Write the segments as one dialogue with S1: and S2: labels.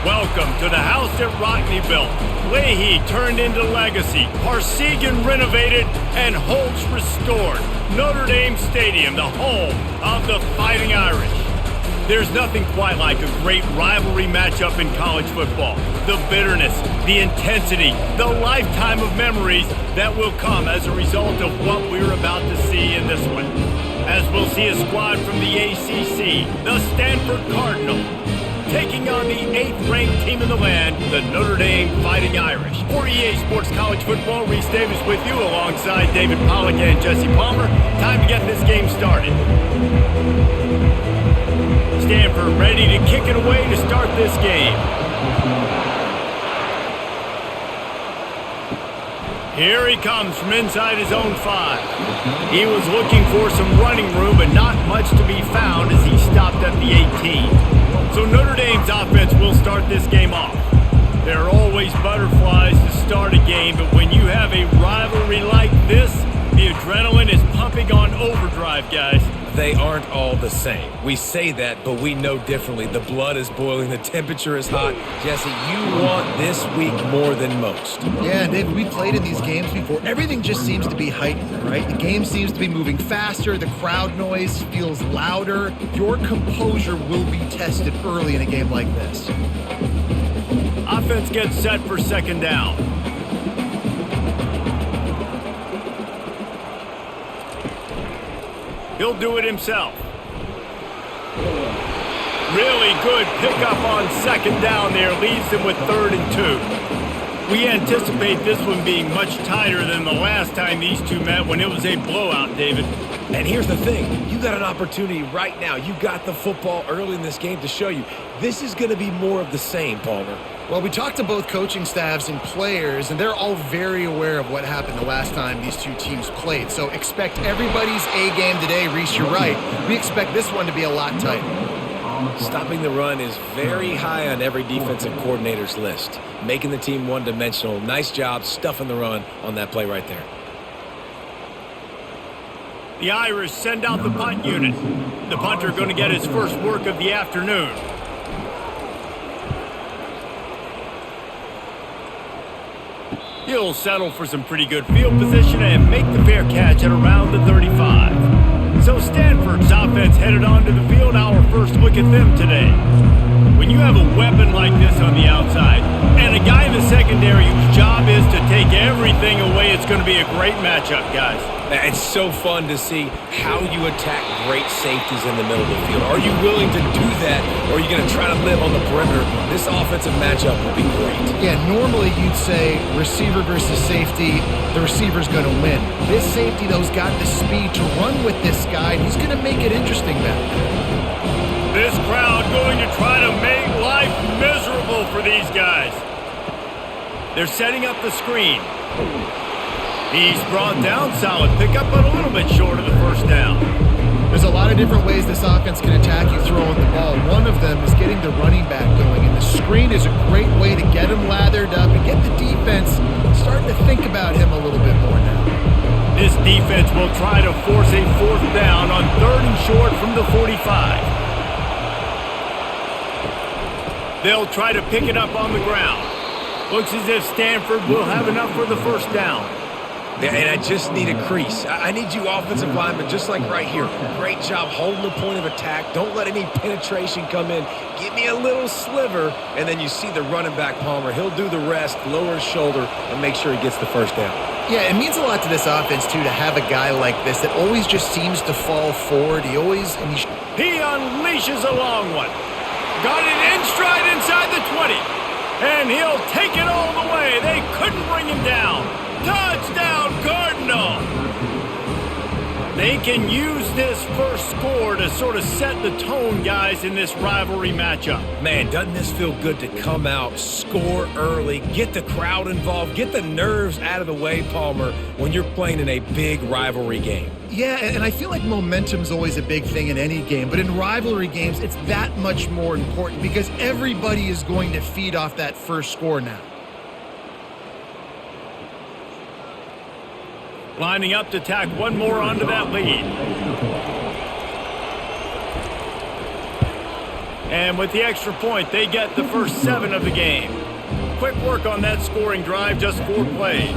S1: Welcome to the house that Rockney built. Leahy turned into legacy, Parsegan renovated, and Holtz restored. Notre Dame Stadium, the home of the Fighting Irish. There's nothing quite like a great rivalry matchup in college football. The bitterness, the intensity, the lifetime of memories that will come as a result of what we're about to see in this one. As we'll see a squad from the ACC, the Stanford Cardinal, taking on the 8th-ranked team in the land, the Notre Dame Fighting Irish. For EA Sports College Football, Reese Davis with you alongside David Pollack and Jesse Palmer. Time to get this game started. Stanford ready to kick it away to start this game. Here he comes from inside his own 5. He was looking for some running room, but not much to be found as he stopped at the 18. So Notre Dame's offense will start this game off. There are always butterflies to start a game, but when you have a rivalry like this, the adrenaline is pumping on overdrive, guys.
S2: They aren't all the same. We say that, but we know differently. The blood is boiling. The temperature is hot. Jesse, you want this week more than most.
S3: Yeah, David, we played in these games before. Everything just seems to be heightened, right? The game seems to be moving faster. The crowd noise feels louder. Your composure will be tested early in a game like this.
S1: Offense gets set for second down. He'll do it himself. Really good pickup on second down there. Leaves him with 3rd and 2. We anticipate this one being much tighter than the last time these two met when it was a blowout, David.
S2: And here's the thing. You got an opportunity right now. You got the football early in this game to show you. This is going to be more of the same, Palmer.
S3: Well, we talked to both coaching staffs and players, and they're all very aware of what happened the last time these two teams played. So expect everybody's A game today. Reese, you're right. We expect this one to be a lot tighter.
S2: Stopping the run is very high on every defensive coordinator's list. Making the team one-dimensional. Nice job stuffing the run on that play right there.
S1: The Irish send out the punt unit. The punter going to get his first work of the afternoon. He'll settle for some pretty good field position and make the fair catch at around the 35. So Stanford's offense headed onto the field. Our first look at them today. When you have a weapon like this on the outside and a guy in the secondary whose job is to take everything away, it's going to be a great matchup, guys.
S2: It's so fun to see how you attack great safeties in the middle of the field. Are you willing to do that, or are you going to try to live on the perimeter? This offensive matchup will be great.
S3: Yeah, normally you'd say receiver versus safety, the receiver's going to win. This safety, though, has got the speed to run with this guy, and he's going to make it interesting back there.
S1: This crowd going to try to make life miserable for these guys. They're setting up the screen. He's brought down, solid pickup, but a little bit short of the first down.
S3: There's a lot of different ways this offense can attack you throwing the ball. One of them is getting the running back going, and the screen is a great way to get him lathered up and get the defense starting to think about him a little bit more now.
S1: This defense will try to force a 4th down on 3rd and short from the 45. They'll try to pick it up on the ground. Looks as if Stanford will have enough for the first down.
S2: And I just need a crease. I need you offensive linemen, just like right here. Great job holding the point of attack. Don't let any penetration come in. Give me a little sliver, and then you see the running back, Palmer. He'll do the rest, lower his shoulder, and make sure he gets the first down.
S3: Yeah, it means a lot to this offense, too, to have a guy like this that always just seems to fall forward. He
S1: unleashes a long one. Got it in stride inside the 20. And he'll take it all the way. They couldn't bring him down. Touchdown, Cardinal! They can use this first score to sort of set the tone, guys, in this rivalry matchup.
S2: Man, doesn't this feel good to come out, score early, get the crowd involved, get the nerves out of the way, Palmer, when you're playing in a big rivalry game?
S3: Yeah, and I feel like momentum's always a big thing in any game, but in rivalry games, it's that much more important because everybody is going to feed off that first score now.
S1: Lining up to tack one more onto that lead. And with the extra point, they get the first 7 of the game. Quick work on that scoring drive, just 4 plays.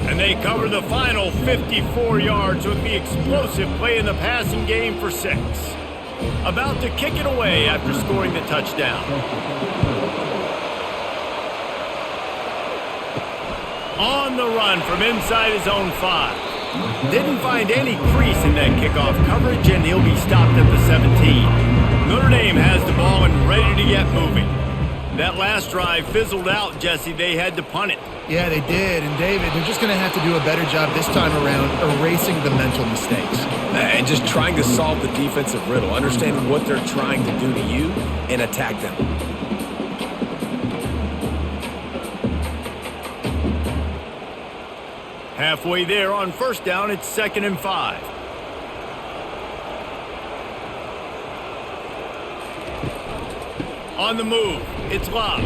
S1: And they cover the final 54 yards with the explosive play in the passing game for 6. About to kick it away after scoring the touchdown. On the run from inside his own 5. Didn't find any crease in that kickoff coverage, and he'll be stopped at the 17. Notre Dame has the ball and ready to get moving. That last drive fizzled out, Jesse. They had to punt it.
S3: Yeah, they did. And, David, they're just going to have to do a better job this time around erasing the mental mistakes.
S2: And just trying to solve the defensive riddle, understanding what they're trying to do to you and attack them.
S1: Halfway there on first down, it's 2nd and 5. On the move, it's Love.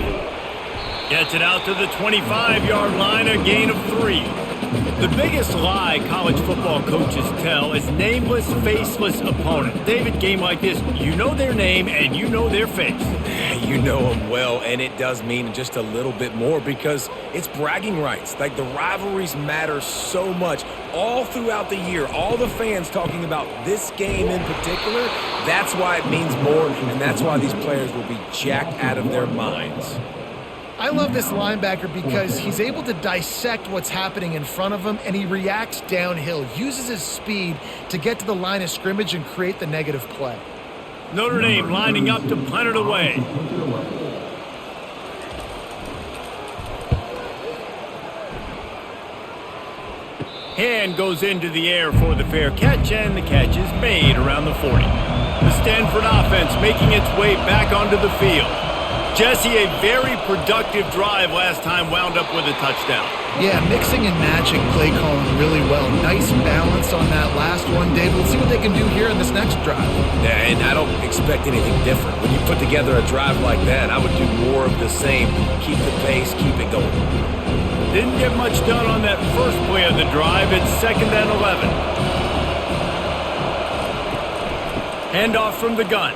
S1: Gets it out to the 25-yard line, a gain of 3. The biggest lie college football coaches tell is nameless, faceless opponent. David, game like this, you know their name and you know their face.
S2: You know them well, and it does mean just a little bit more because it's bragging rights. Like, the rivalries matter so much all throughout the year. All the fans talking about this game in particular, that's why it means more, and that's why these players will be jacked out of their minds.
S3: I love this linebacker because he's able to dissect what's happening in front of him, and he reacts downhill, uses his speed to get to the line of scrimmage and create the negative play.
S1: Notre Dame lining up to punt it away. Hand goes into the air for the fair catch, and the catch is made around the 40. The Stanford offense making its way back onto the field. Jesse, a very productive drive last time, wound up with a touchdown.
S3: Yeah, mixing and matching play calling really well. Nice balance on that last one, David. Let's see what they can do here in this next drive.
S2: Yeah, and I don't expect anything different. When you put together a drive like that, I would do more of the same. Keep the pace, keep it going.
S1: Didn't get much done on that first play of the drive. It's 2nd and 11. Handoff from the gun.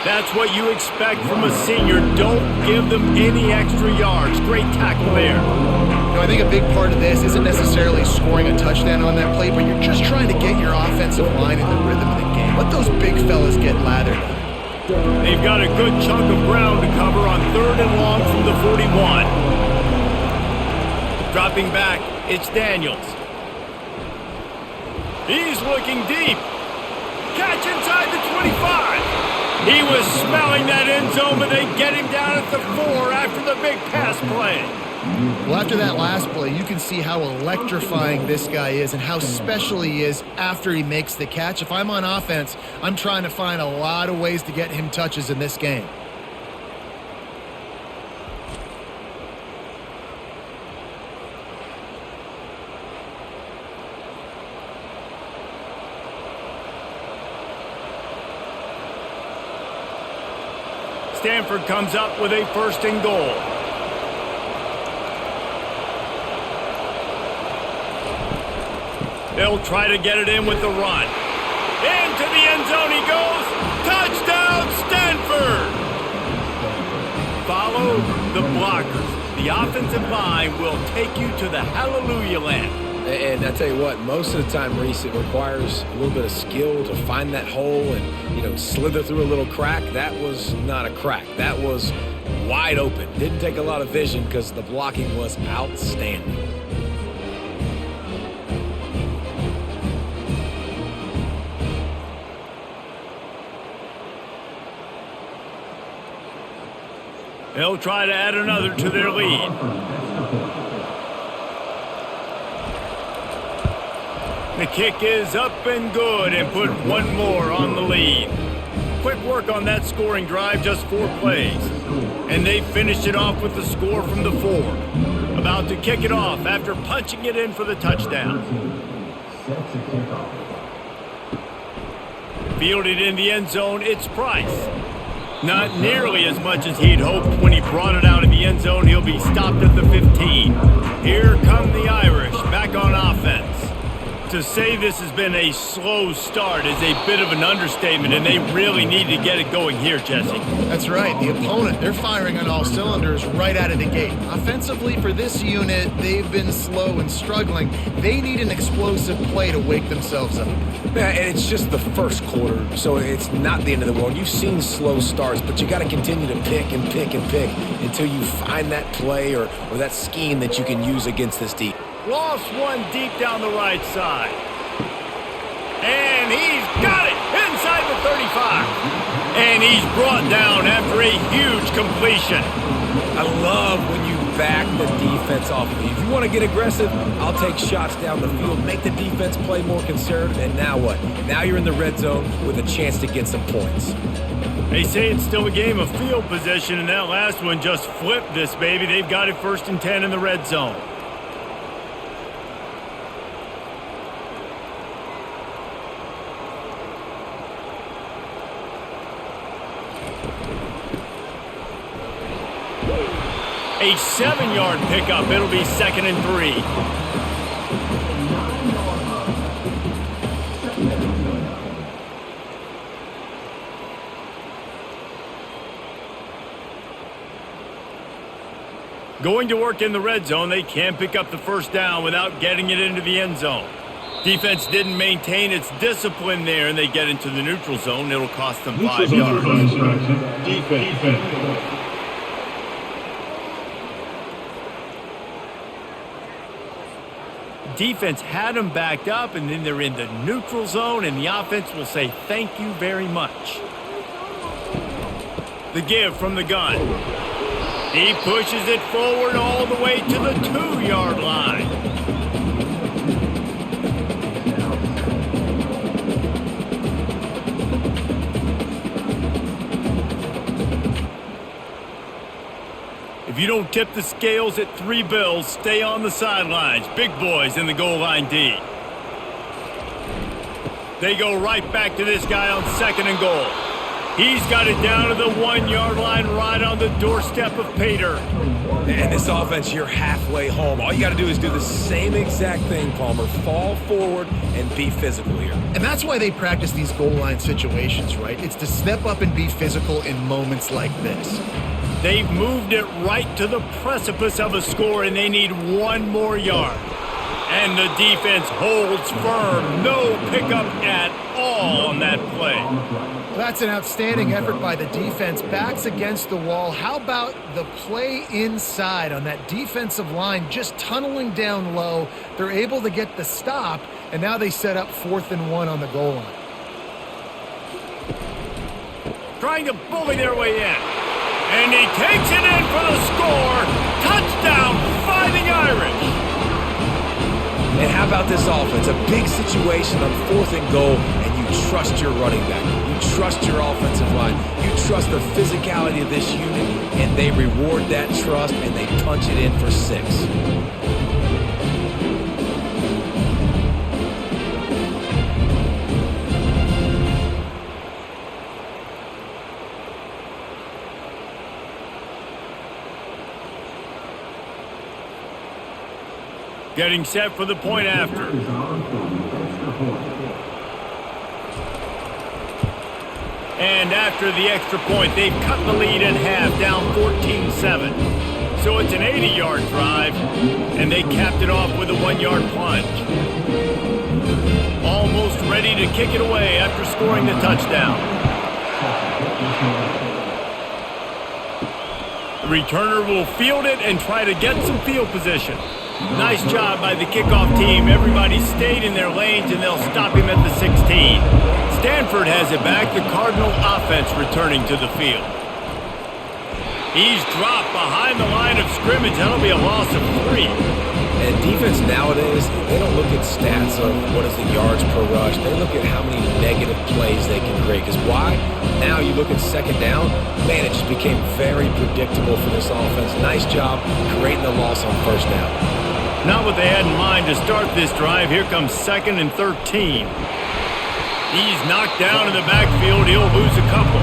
S1: That's what you expect from a senior. Don't give them any extra yards. Great tackle there.
S3: You know, I think a big part of this isn't necessarily scoring a touchdown on that play, but you're just trying to get your offensive line in the rhythm of the game. Let those big fellas get lathered up.
S1: They've got a good chunk of ground to cover on 3rd and long from the 41. Dropping back, it's Daniels. He's looking deep. Catch inside the 25. He was smelling that end zone, but they get him down at the 4 after the big pass play.
S3: Well, after that last play, you can see how electrifying this guy is and how special he is after he makes the catch. If I'm on offense, I'm trying to find a lot of ways to get him touches in this game.
S1: Stanford comes up with a 1st and goal. They'll try to get it in with the run. Into the end zone he goes. Touchdown, Stanford! Follow the blockers. The offensive line will take you to the hallelujah land.
S2: And I tell you what, most of the time, Reese, it requires a little bit of skill to find that hole and, slither through a little crack. That was not a crack. That was wide open. Didn't take a lot of vision because the blocking was outstanding.
S1: They'll try to add another to their lead. The kick is up and good and put one more on the lead. Quick work on that scoring drive, just 4 plays. And they finished it off with the score from the 4. About to kick it off after punching it in for the touchdown. Fielded in the end zone, it's Price. Not nearly as much as he'd hoped when he brought it out of the end zone. He'll be stopped at the 15. Here come the Irish back on offense. To say this has been a slow start is a bit of an understatement, and they really need to get it going here, Jesse.
S3: That's right. The opponent, they're firing on all cylinders right out of the gate. Offensively for this unit, they've been slow and struggling. They need an explosive play to wake themselves up.
S2: Yeah, and it's just the first quarter, so it's not the end of the world. You've seen slow starts, but you got to continue to pick and pick and pick until you find that play or that scheme that you can use against this team.
S1: Lost one deep down the right side. And he's got it inside the 35. And he's brought down after a huge completion.
S2: I love when you back the defense off of you. If you want to get aggressive, I'll take shots down the field, make the defense play more conservative, and now what? Now you're in the red zone with a chance to get some points.
S1: They say it's still a game of field position, and that last one just flipped this baby. They've got it 1st and 10 in the red zone. A 7-yard pickup. It'll be 2nd and 3. Going to work in the red zone, they can't pick up the first down without getting it into the end zone. Defense didn't maintain its discipline there, and they get into the neutral zone. It'll cost them 5 yards.
S4: Defense.
S1: Defense had them backed up, and then they're in the neutral zone, and the offense will say thank you very much. The give from the gun. He pushes it forward all the way to the 2-yard line. If you don't tip the scales at 3 bills, stay on the sidelines. Big boys in the goal line D. They go right back to this guy on 2nd and goal. He's got it down to the 1-yard line right on the doorstep of pay dirt.
S2: And this offense, you're halfway home. All you got to do is do the same exact thing, Palmer. Fall forward and be physical here.
S3: And that's why they practice these goal line situations, right? It's to step up and be physical in moments like this.
S1: They've moved it right to the precipice of a score, and they need 1 more yard. And the defense holds firm. No pickup at all on that play.
S3: That's an outstanding effort by the defense. Backs against the wall. How about the play inside on that defensive line, just tunneling down low? They're able to get the stop, and now they set up 4th and 1 on the goal line.
S1: Trying to bully their way in. And he takes it in for the score. Touchdown, Fighting Irish.
S2: And how about this offense? A big situation on 4th and goal, and you trust your running back. You trust your offensive line. You trust the physicality of this unit, and they reward that trust, and they punch it in for 6.
S1: Getting set for the point after. And after the extra point, they've cut the lead in half, down 14-7. So it's an 80-yard drive, and they capped it off with a 1-yard plunge. Almost ready to kick it away after scoring the touchdown. The returner will field it and try to get some field position. Nice job by the kickoff team. Everybody stayed in their lanes, and they'll stop him at the 16. Stanford has it back. The Cardinal offense returning to the field. He's dropped behind the line of scrimmage. That'll be a loss of 3.
S2: And defense nowadays, they don't look at stats of what is the yards per rush. They look at how many negative plays they can create. Because why? Now you look at 2nd down, man, it just became very predictable for this offense. Nice job creating the loss on 1st down.
S1: Not what they had in mind to start this drive. Here comes 2nd and 13. He's knocked down in the backfield. He'll lose a couple.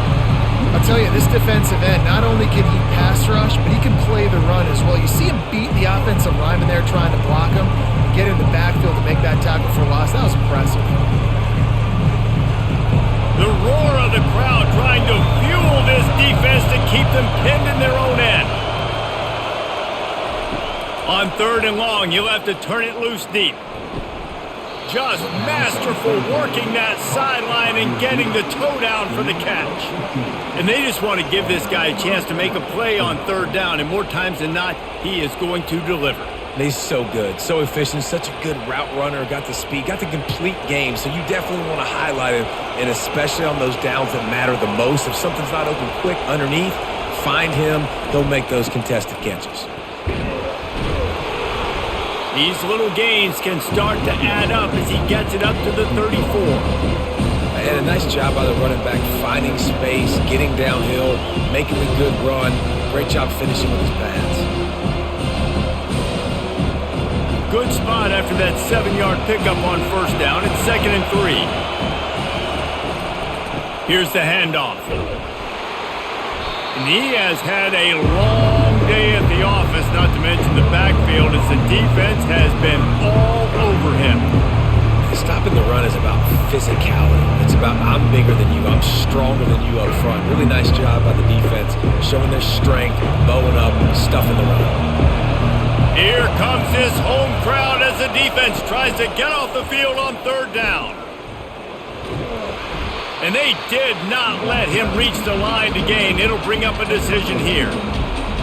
S3: I'll tell you, this defensive end, not only can he pass rush, but he can play the run as well. You see him beat the offensive lineman there trying to block him, get in the backfield to make that tackle for loss. That was impressive.
S1: The roar of the crowd trying to fuel this defense to keep them pinned in their own end. On 3rd and long, you'll have to turn it loose deep. Just masterful working that sideline and getting the toe down for the catch. And they just want to give this guy a chance to make a play on 3rd down, and more times than not, he is going to deliver.
S2: He's so good, so efficient, such a good route runner, got the speed, got the complete game, so you definitely want to highlight him, and especially on those downs that matter the most. If something's not open quick underneath, find him, he'll make those contested catches.
S1: These little gains can start to add up as he gets it up to the 34.
S2: And a nice job by the running back, finding space, getting downhill, making a good run. Great job finishing with his pads.
S1: Good spot after that 7-yard pickup on 1st down. It's 2nd and 3. Here's the handoff. And he has had a long day at the office, not to mention the backfield, as the defense has been all over him.
S2: Stopping the run is about physicality. It's about I'm bigger than you, I'm stronger than you up front. Really nice job by the defense, showing their strength, bowing up, stuffing the run.
S1: Here comes this home crowd as the defense tries to get off the field on 3rd down. And they did not let him reach the line to gain. It'll bring up a decision here.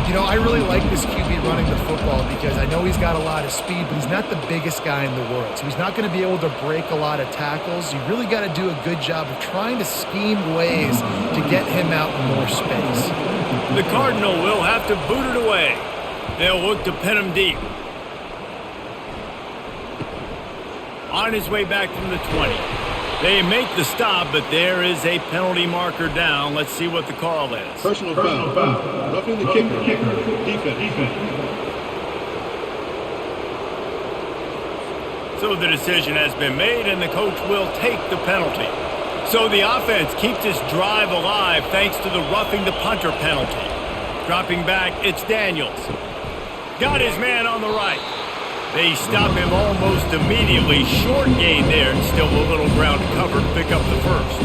S3: You know, I really like this QB running the football because I know he's got a lot of speed, but he's not the biggest guy in the world. So he's not going to be able to break a lot of tackles. You really got to do a good job of trying to scheme ways to get him out in more space.
S1: The Cardinal will have to boot it away. They'll look to pin him deep. On his way back from the 20. They make the stop, but there is a penalty marker down. Let's see what the call is.
S4: Personal foul. Roughing the kicker. Defense.
S1: So the decision has been made, and the coach will take the penalty. So the offense keeps this drive alive thanks to the roughing the punter penalty. Dropping back, it's Daniels. Got his man on the right. They stop him almost immediately. Short gain there, and still a little ground covered to pick up the first.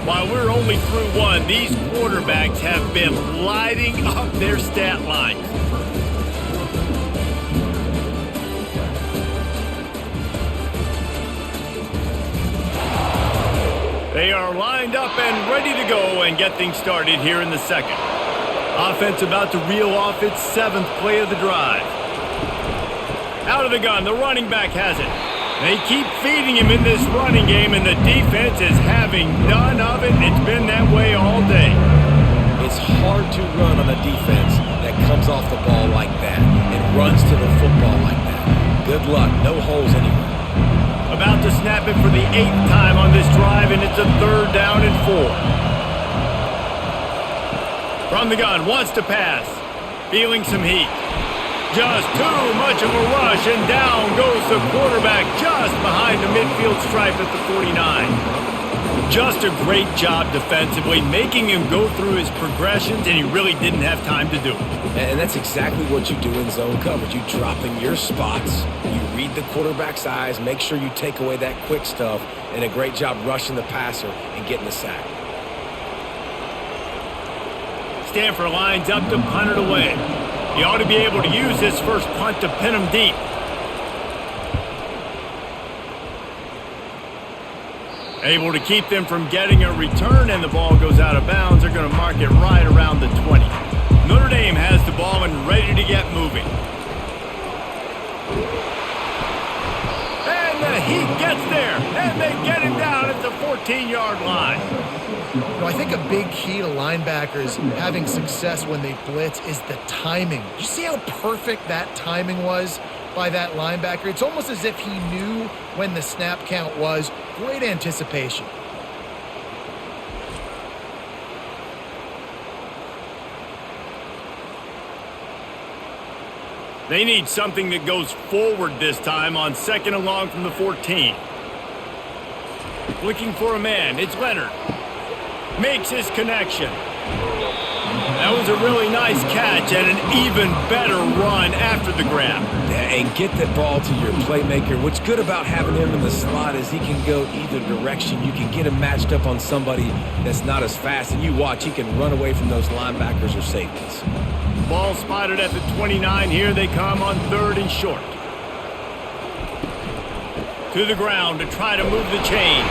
S1: While we're only through one, these quarterbacks have been lighting up their stat lines. They are lined up and ready to go and get things started here in the 2nd. Offense about to reel off its 7th play of the drive. Out of the gun, the running back has it. They keep feeding him in this running game, and the defense is having none of it. It's been that way all day.
S2: It's hard to run on a defense that comes off the ball like that and runs to the football like that. Good luck, no holes anywhere.
S1: About to snap it for the 8th time on this drive, and it's a 3rd down and 4. From the gun, wants to pass. Feeling some heat. Just too much of a rush, and down goes the quarterback just behind the midfield stripe at the 49. Just a great job defensively, making him go through his progressions, and he really didn't have time to do it.
S2: And that's exactly what you do in zone coverage. You drop in your spots, you read the quarterback's eyes, make sure you take away that quick stuff, and a great job rushing the passer and getting the sack.
S1: Stanford lines up to punt it away. He ought to be able to use this first punt to pin him deep. Able to keep them from getting a return, and the ball goes out of bounds. They're going to mark it right around the 20. Notre Dame has the ball and ready to get moving. And the heat gets there, and they get him down at the 14-yard line.
S3: You know, I think a big key to linebackers having success when they blitz is the timing. You see how perfect that timing was by that linebacker? It's almost as if he knew when the snap count was. Great anticipation.
S1: They need something that goes forward this time on 2nd and long from the 14. Looking for a man. It's Leonard. Makes his connection. That was a really nice catch and an even better run after the grab.
S2: Yeah, and get that ball to your playmaker. What's good about having him in the slot is he can go either direction. You can get him matched up on somebody that's not as fast, and you watch, he can run away from those linebackers or safeties.
S1: Ball spotted at the 29. Here they come on 3rd and short. To the ground to try to move the chains.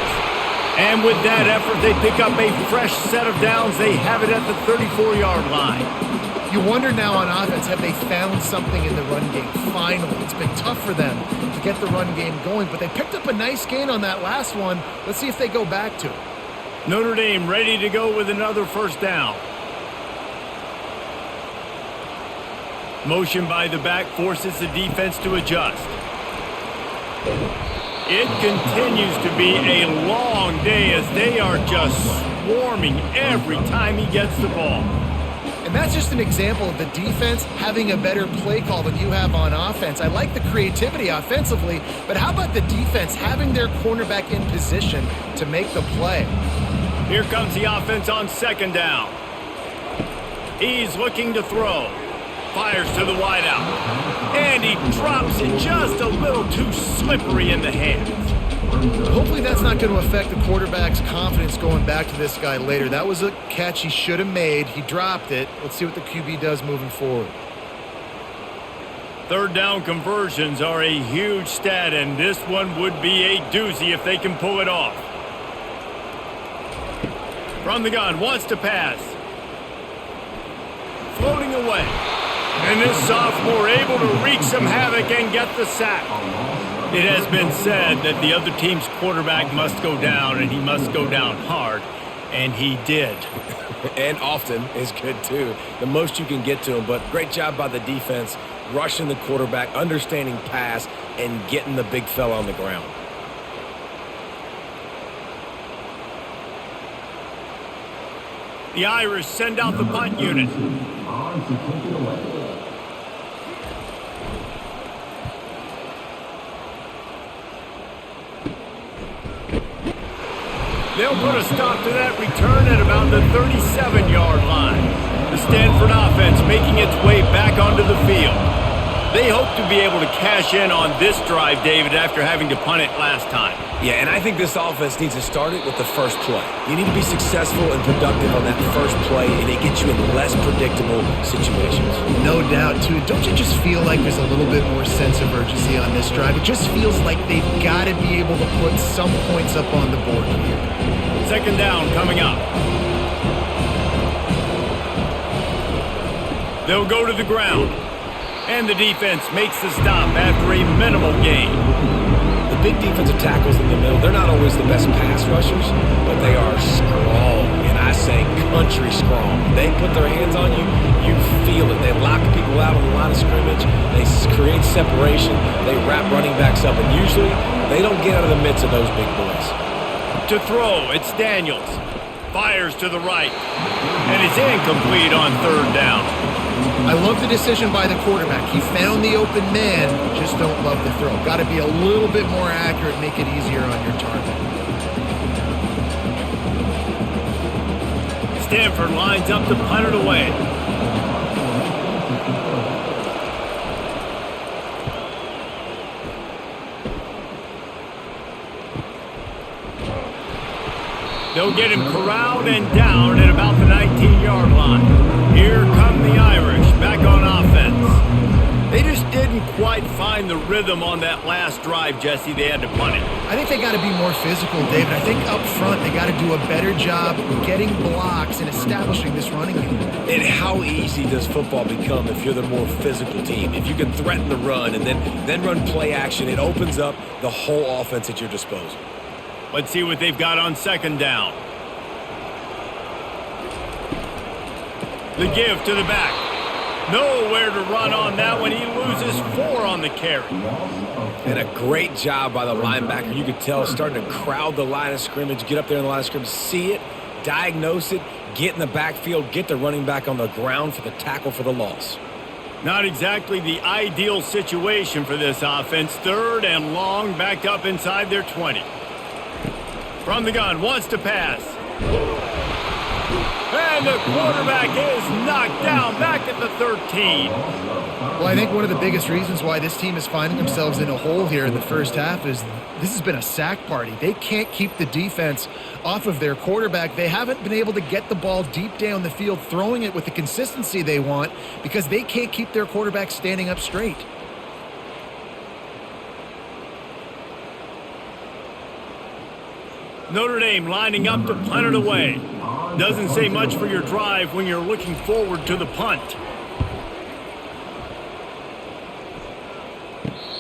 S1: And with that effort, they pick up a fresh set of downs. They have it at the 34-yard line.
S3: You wonder now on offense, have they found something in the run game? Finally, it's been tough for them to get the run game going, but they picked up a nice gain on that last one. Let's see if they go back to it.
S1: Notre Dame ready to go with another 1st down. Motion by the back forces the defense to adjust. It continues to be a long day as they are just swarming every time he gets the ball.
S3: And that's just an example of the defense having a better play call than you have on offense. I like the creativity offensively, but how about the defense having their cornerback in position to make the play?
S1: Here comes the offense on 2nd down. He's looking to throw. Fires to the wideout. And he drops it just a little too slippery in the hands.
S3: Hopefully that's not going to affect the quarterback's confidence going back to this guy later. That was a catch he should have made. He dropped it. Let's see what the QB does moving forward.
S1: 3rd down conversions are a huge stat, and this one would be a doozy if they can pull it off. From the gun, wants to pass. Floating away. And this sophomore able to wreak some havoc and get the sack. It has been said that the other team's quarterback must go down, and he must go down hard, and he did.
S2: And often is good, too. The most you can get to him, but great job by the defense, rushing the quarterback, understanding pass, and getting the big fella on the ground.
S1: The Irish send out the punt unit. They'll put a stop to that return at about the 37-yard line. The Stanford offense making its way back onto the field. They hope to be able to cash in on this drive, David, after having to punt it last time.
S2: Yeah, and I think this offense needs to start it with the first play. You need to be successful and productive on that first play, and it gets you in less predictable situations.
S3: No doubt, too. Don't you just feel like there's a little bit more sense of urgency on this drive? It just feels like they've got to be able to put some points up on the board here.
S1: 2nd down coming up. They'll go to the ground. And the defense makes the stop after a minimal gain.
S2: The big defensive tackles in the middle, they're not always the best pass rushers, but they are strong, and I say country strong. They put their hands on you, you feel it. They lock people out on the line of scrimmage. They create separation. They wrap running backs up, and usually they don't get out of the midst of those big boys.
S1: To throw, it's Daniels. Fires to the right, and it's incomplete on 3rd down.
S3: I love the decision by the quarterback. He found the open man, just don't love the throw. Got to be a little bit more accurate, make it easier on your target.
S1: Stanford lines up to punt it away. They'll get him corralled and down at about the 19-yard line. Here come the Irish back on offense. They just didn't quite find the rhythm on that last drive, Jesse. They had to punt it.
S3: I think they got to be more physical, David. I think up front they got to do a better job getting blocks and establishing this running game.
S2: And how easy does football become if you're the more physical team? If you can threaten the run and then run play action, it opens up the whole offense at your disposal.
S1: Let's see what they've got on 2nd down. The give to the back. Nowhere to run on that one. He loses 4 on the carry.
S2: And a great job by the linebacker. You could tell starting to crowd the line of scrimmage, get up there in the line of scrimmage, see it, diagnose it, get in the backfield, get the running back on the ground for the tackle for the loss.
S1: Not exactly the ideal situation for this offense. 3rd and long, backed up inside their 20. From the gun, wants to pass. And the quarterback is knocked down back at the 13.
S3: Well, I think one of the biggest reasons why this team is finding themselves in a hole here in the first half is this has been a sack party. They can't keep the defense off of their quarterback. They haven't been able to get the ball deep down the field, throwing it with the consistency they want because they can't keep their quarterback standing up straight.
S1: Notre Dame lining up to punt it away. Doesn't say much for your drive when you're looking forward to the punt.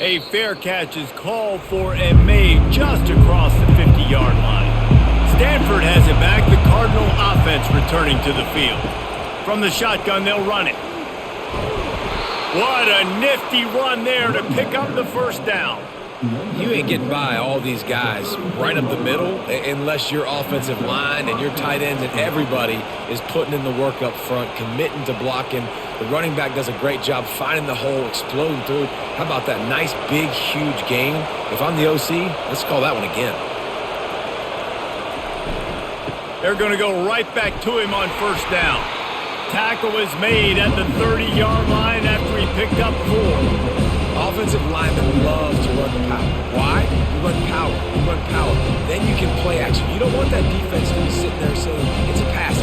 S1: A fair catch is called for and made just across the 50-yard line. Stanford has it back. The Cardinal offense returning to the field. From the shotgun, they'll run it. What a nifty run there to pick up the first down.
S2: You ain't getting by all these guys right up the middle unless your offensive line and your tight ends and everybody is putting in the work up front, committing to blocking. The running back does a great job finding the hole, exploding through. How about that nice, big, huge gain? If I'm the OC, let's call that one again.
S1: They're going to go right back to him on first down. Tackle is made at the 30-yard line after he picked up 4.
S2: Offensive linemen love to run the power. Why? You run power. You run power. Then you can play action. You don't want that defense to be sitting there saying, it's a pass,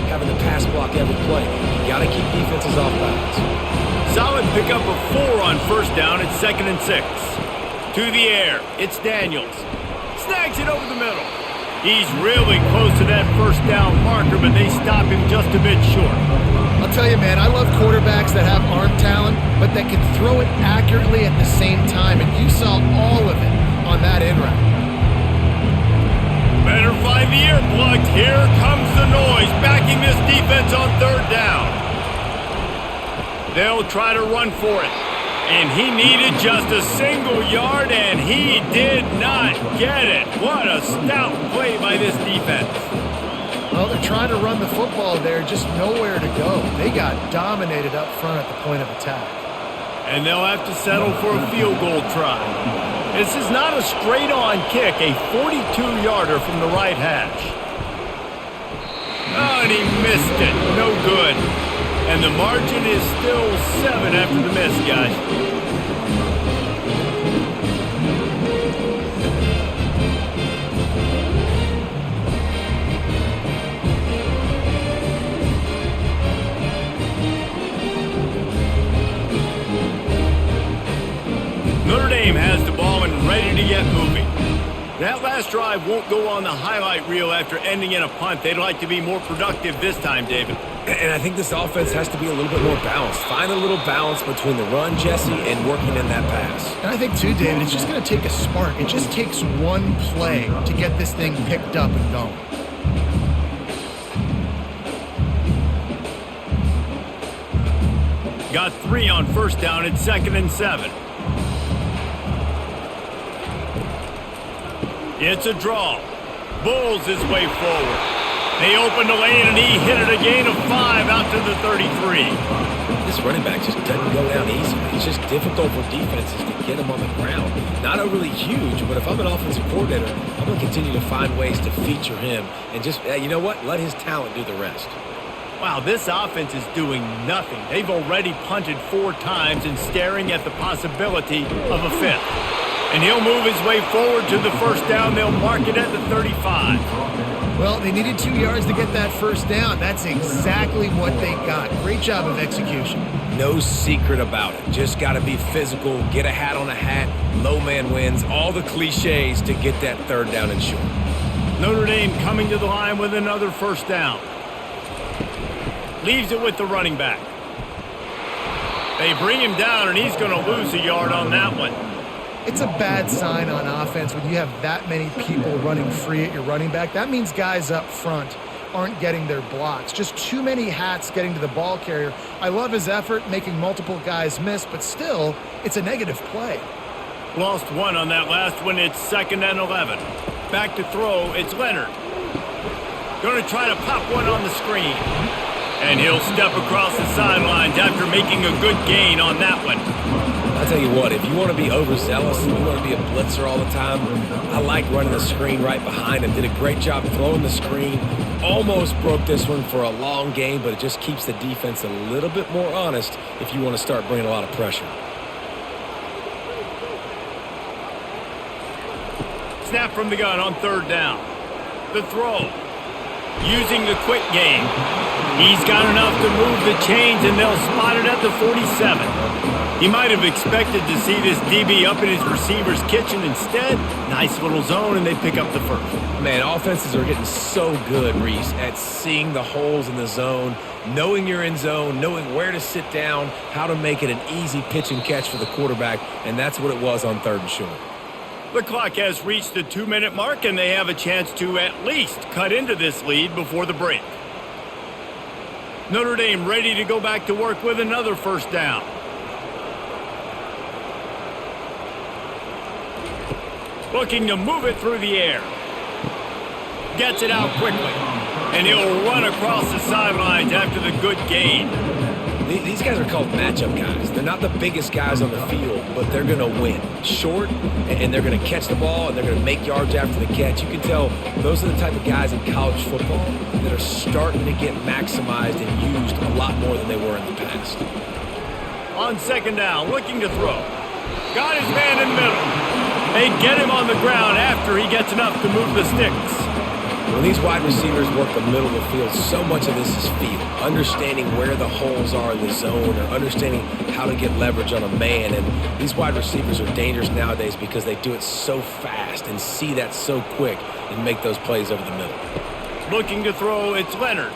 S2: having to pass block every play. You got to keep defenses off balance.
S1: Solid pickup of 4 on first down. It's 2nd and 6. To the air. It's Daniels. Snags it over the middle. He's really close to that first down marker, but they stop him just a bit short.
S3: I'll tell you, man, I love quarterbacks that have arm talent, but that can throw it accurately at the same time, and you saw all of it on that in route.
S1: Better find the earplugs. Here comes the noise, backing this defense on 3rd down. They'll try to run for it, and he needed just a single yard, and he did not get it. What a stout play by this defense.
S3: Well, they're trying to run the football there, just nowhere to go. They got dominated up front at the point of attack.
S1: And they'll have to settle for a field goal try. This is not a straight-on kick, a 42-yarder from the right hash. Oh, and he missed it. No good. And the margin is still 7 after the miss, guys. Notre Dame has the ball and ready to get moving. That last drive won't go on the highlight reel after ending in a punt. They'd like to be more productive this time, David.
S2: And I think this offense has to be a little bit more balanced. Find a little balance between the run, Jesse, and working in that pass.
S3: And I think, too, David, it's just going to take a spark. It just takes one play to get this thing picked up and going.
S1: Got 3 on first down. It's 2nd and 7. It's a draw. Bulls his way forward. They open the lane, and he hit it a gain of 5 out to the 33.
S2: This running back just doesn't go down easily. It's just difficult for defenses to get him on the ground. Not overly huge, but if I'm an offensive coordinator, I'm going to continue to find ways to feature him and just, you know what, let his talent do the rest.
S1: Wow, this offense is doing nothing. They've already punted 4 times and staring at the possibility of a 5th. And he'll move his way forward to the first down. They'll mark it at the 35.
S3: Well, they needed 2 yards to get that first down. That's exactly what they got. Great job of execution.
S2: No secret about it. Just got to be physical, get a hat on a hat, low man wins, all the cliches to get that 3rd down and short.
S1: Notre Dame coming to the line with another first down. Leaves it with the running back. They bring him down, and he's going to lose a yard on that one.
S3: It's a bad sign on offense when you have that many people running free at your running back. That means guys up front aren't getting their blocks. Just too many hats getting to the ball carrier. I love his effort, making multiple guys miss, but still, it's a negative play.
S1: Lost 1 on that last one. It's 2nd and 11. Back to throw. It's Leonard. Going to try to pop one on the screen. And he'll step across the sidelines after making a good gain on that one.
S2: I'll tell you what, if you want to be overzealous and you want to be a blitzer all the time, I like running the screen right behind him. Did a great job throwing the screen. Almost broke this one for a long game, but it just keeps the defense a little bit more honest if you want to start bringing a lot of pressure.
S1: Snap from the gun on third down. The throw. Using the quick game. He's got enough to move the chains, and they'll spot it at the 47. He might have expected to see this DB up in his receiver's kitchen. Instead, nice little zone, and they pick up the first.
S2: Man, offenses are getting so good, Reese, at seeing the holes in the zone, knowing you're in zone, knowing where to sit down, how to make it an easy pitch and catch for the quarterback, and that's what it was on third and short.
S1: The clock has reached the 2-minute mark, and they have a chance to at least cut into this lead before the break. Notre Dame ready to go back to work with another first down. Looking to move it through the air. Gets it out quickly. And he'll run across the sidelines after the good gain.
S2: These guys are called matchup guys. They're not the biggest guys on the field, but they're going to win. Short, and they're going to catch the ball, and they're going to make yards after the catch. You can tell those are the type of guys in college football that are starting to get maximized and used a lot more than they were in the past.
S1: On second down, looking to throw. Got his man in the middle. They get him on the ground after he gets enough to move the sticks.
S2: When these wide receivers work the middle of the field, so much of this is feel. Understanding where the holes are in the zone or understanding how to get leverage on a man. And these wide receivers are dangerous nowadays because they do it so fast and see that so quick and make those plays over the middle.
S1: Looking to throw, it's Leonard.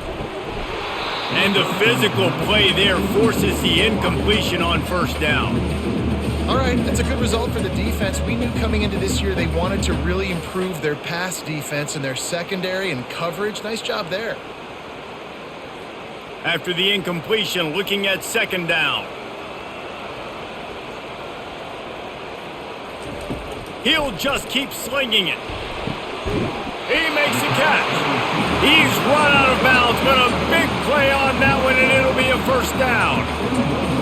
S1: And the physical play there forces the incompletion on first down.
S3: All right, that's a good result for the defense. We knew coming into this year they wanted to really improve their pass defense and their secondary and coverage. Nice job there.
S1: After the incompletion, looking at second down. He'll just keep slinging it. He makes a catch. He's run out of bounds, but a big play on that one, and it'll be a first down.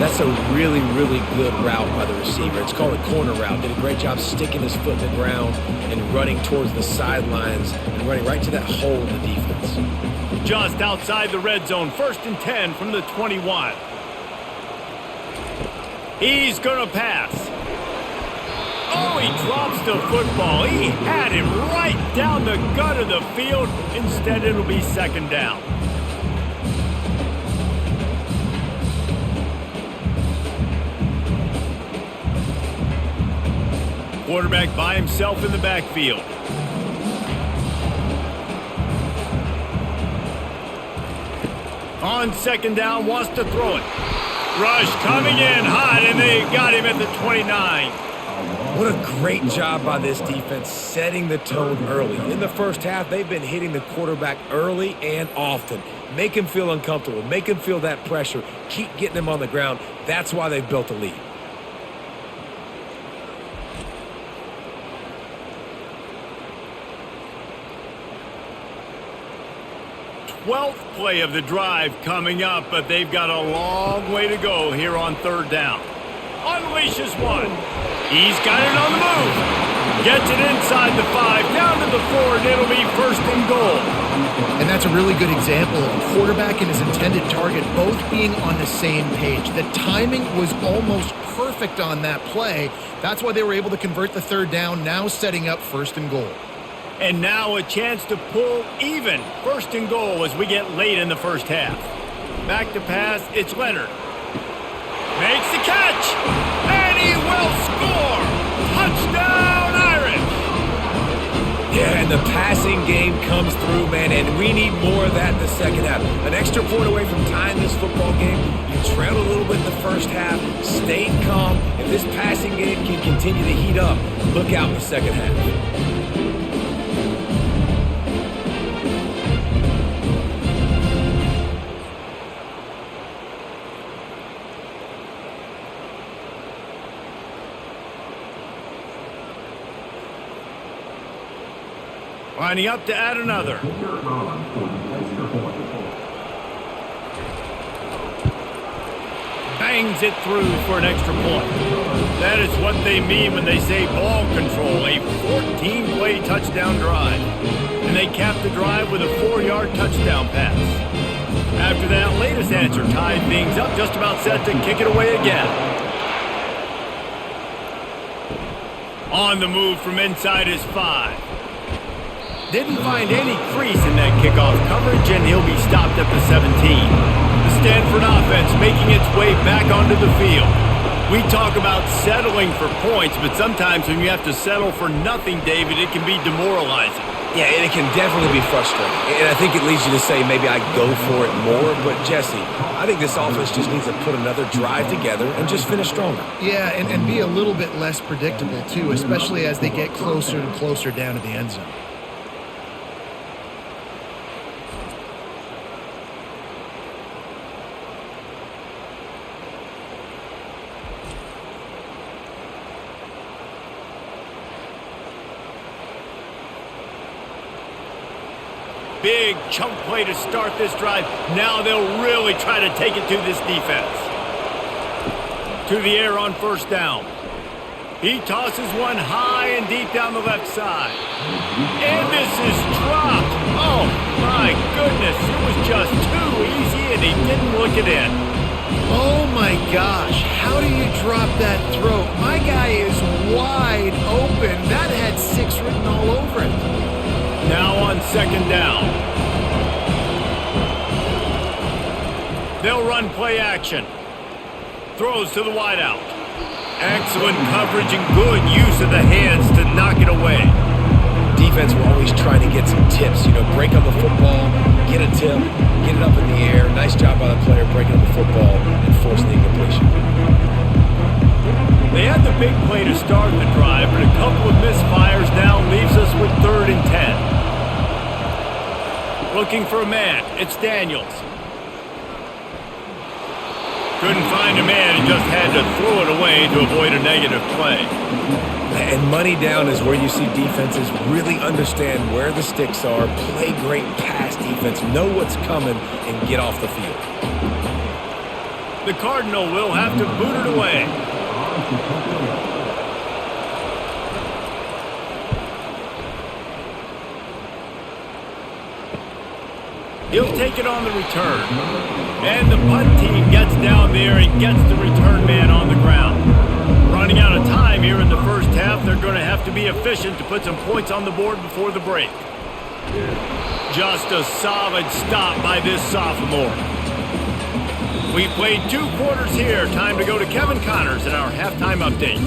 S2: That's a really, really good route by the receiver. It's called a corner route. Did a great job sticking his foot in the ground and running towards the sidelines and running right to that hole in the defense.
S1: Just outside the red zone, 1st and 10 from the 21. He's going to pass. Oh, he drops the football. He had him right down the gut of the field. Instead, it'll be second down. Quarterback by himself in the backfield. On second down, wants to throw it. Rush coming in hot, and they got him at the 29.
S2: What a great job by this defense setting the tone early. In the first half, they've been hitting the quarterback early and often. Make him feel uncomfortable. Make him feel that pressure. Keep getting him on the ground. That's why they've built a lead.
S1: 12th play of the drive coming up, but they've got a long way to go here on third down. Unleashes one. He's got it on the move. Gets it inside the 5, down to the 4, and it'll be 1st and goal.
S3: And that's a really good example of a quarterback and his intended target both being on the same page. The timing was almost perfect on that play. That's why they were able to convert the third down, now setting up 1st and goal.
S1: And now a chance to pull even 1st and goal as we get late in the first half. Back to pass, it's Leonard. Makes the catch, and he will score! Touchdown, Irish!
S2: Yeah, and the passing game comes through, man, and we need more of that in the second half. An extra point away from tying this football game. You trailed a little bit in the first half, stayed calm. If this passing game can continue to heat up, look out in the second half.
S1: Lining up to add another. bangs it through for an extra point. That is what they mean when they say ball control, a 14-play touchdown drive. And they cap the drive with a 4-yard touchdown pass. After that latest answer tied things up, just about set to kick it away again. On the move from inside his 5. Didn't find any crease in that kickoff coverage, and he'll be stopped at the 17. The Stanford offense making its way back onto the field. We talk about settling for points, but sometimes when you have to settle for nothing, David, it can be demoralizing.
S2: Yeah, and it can definitely be frustrating. And I think it leads you to say maybe I go for it more. But, Jesse, I think this offense just needs to put another drive together and just finish stronger.
S3: Yeah, and be a little bit less predictable, too, especially as they get closer and closer down to the end zone.
S1: Big chunk play to start this drive. Now they'll really try to take it to this defense. To the air on first down. He tosses one high and deep down the left side. And this is dropped. Oh, my goodness. It was just too easy, and he didn't look it in.
S3: Oh, my gosh. How do you drop that throw? My guy is wide open. That had 6 written all over it.
S1: Now on second down. They'll run play action. Throws to the wideout. Excellent coverage and good use of the hands to knock it away.
S2: Defense will always try to get some tips. You know, break on the football, get a tip, get it up in the air. Nice job by the player breaking on the football and forcing the incompletion.
S1: They had the big play to start the drive, but a couple of misfires now leaves us with 3rd and 10. Looking for a man. It's Daniels. Couldn't find a man and just had to throw it away to avoid a negative play.
S2: And money down is where you see defenses really understand where the sticks are, play great pass defense, know what's coming, and get off the field.
S1: The Cardinal will have to boot it away. He'll take it on the return. And the punt team gets down there and gets the return man on the ground. Running out of time here in the first half, they're going to have to be efficient to put some points on the board before the break. Just a solid stop by this sophomore. We've played 2 quarters here. Time to go to Kevin Connors in our halftime update.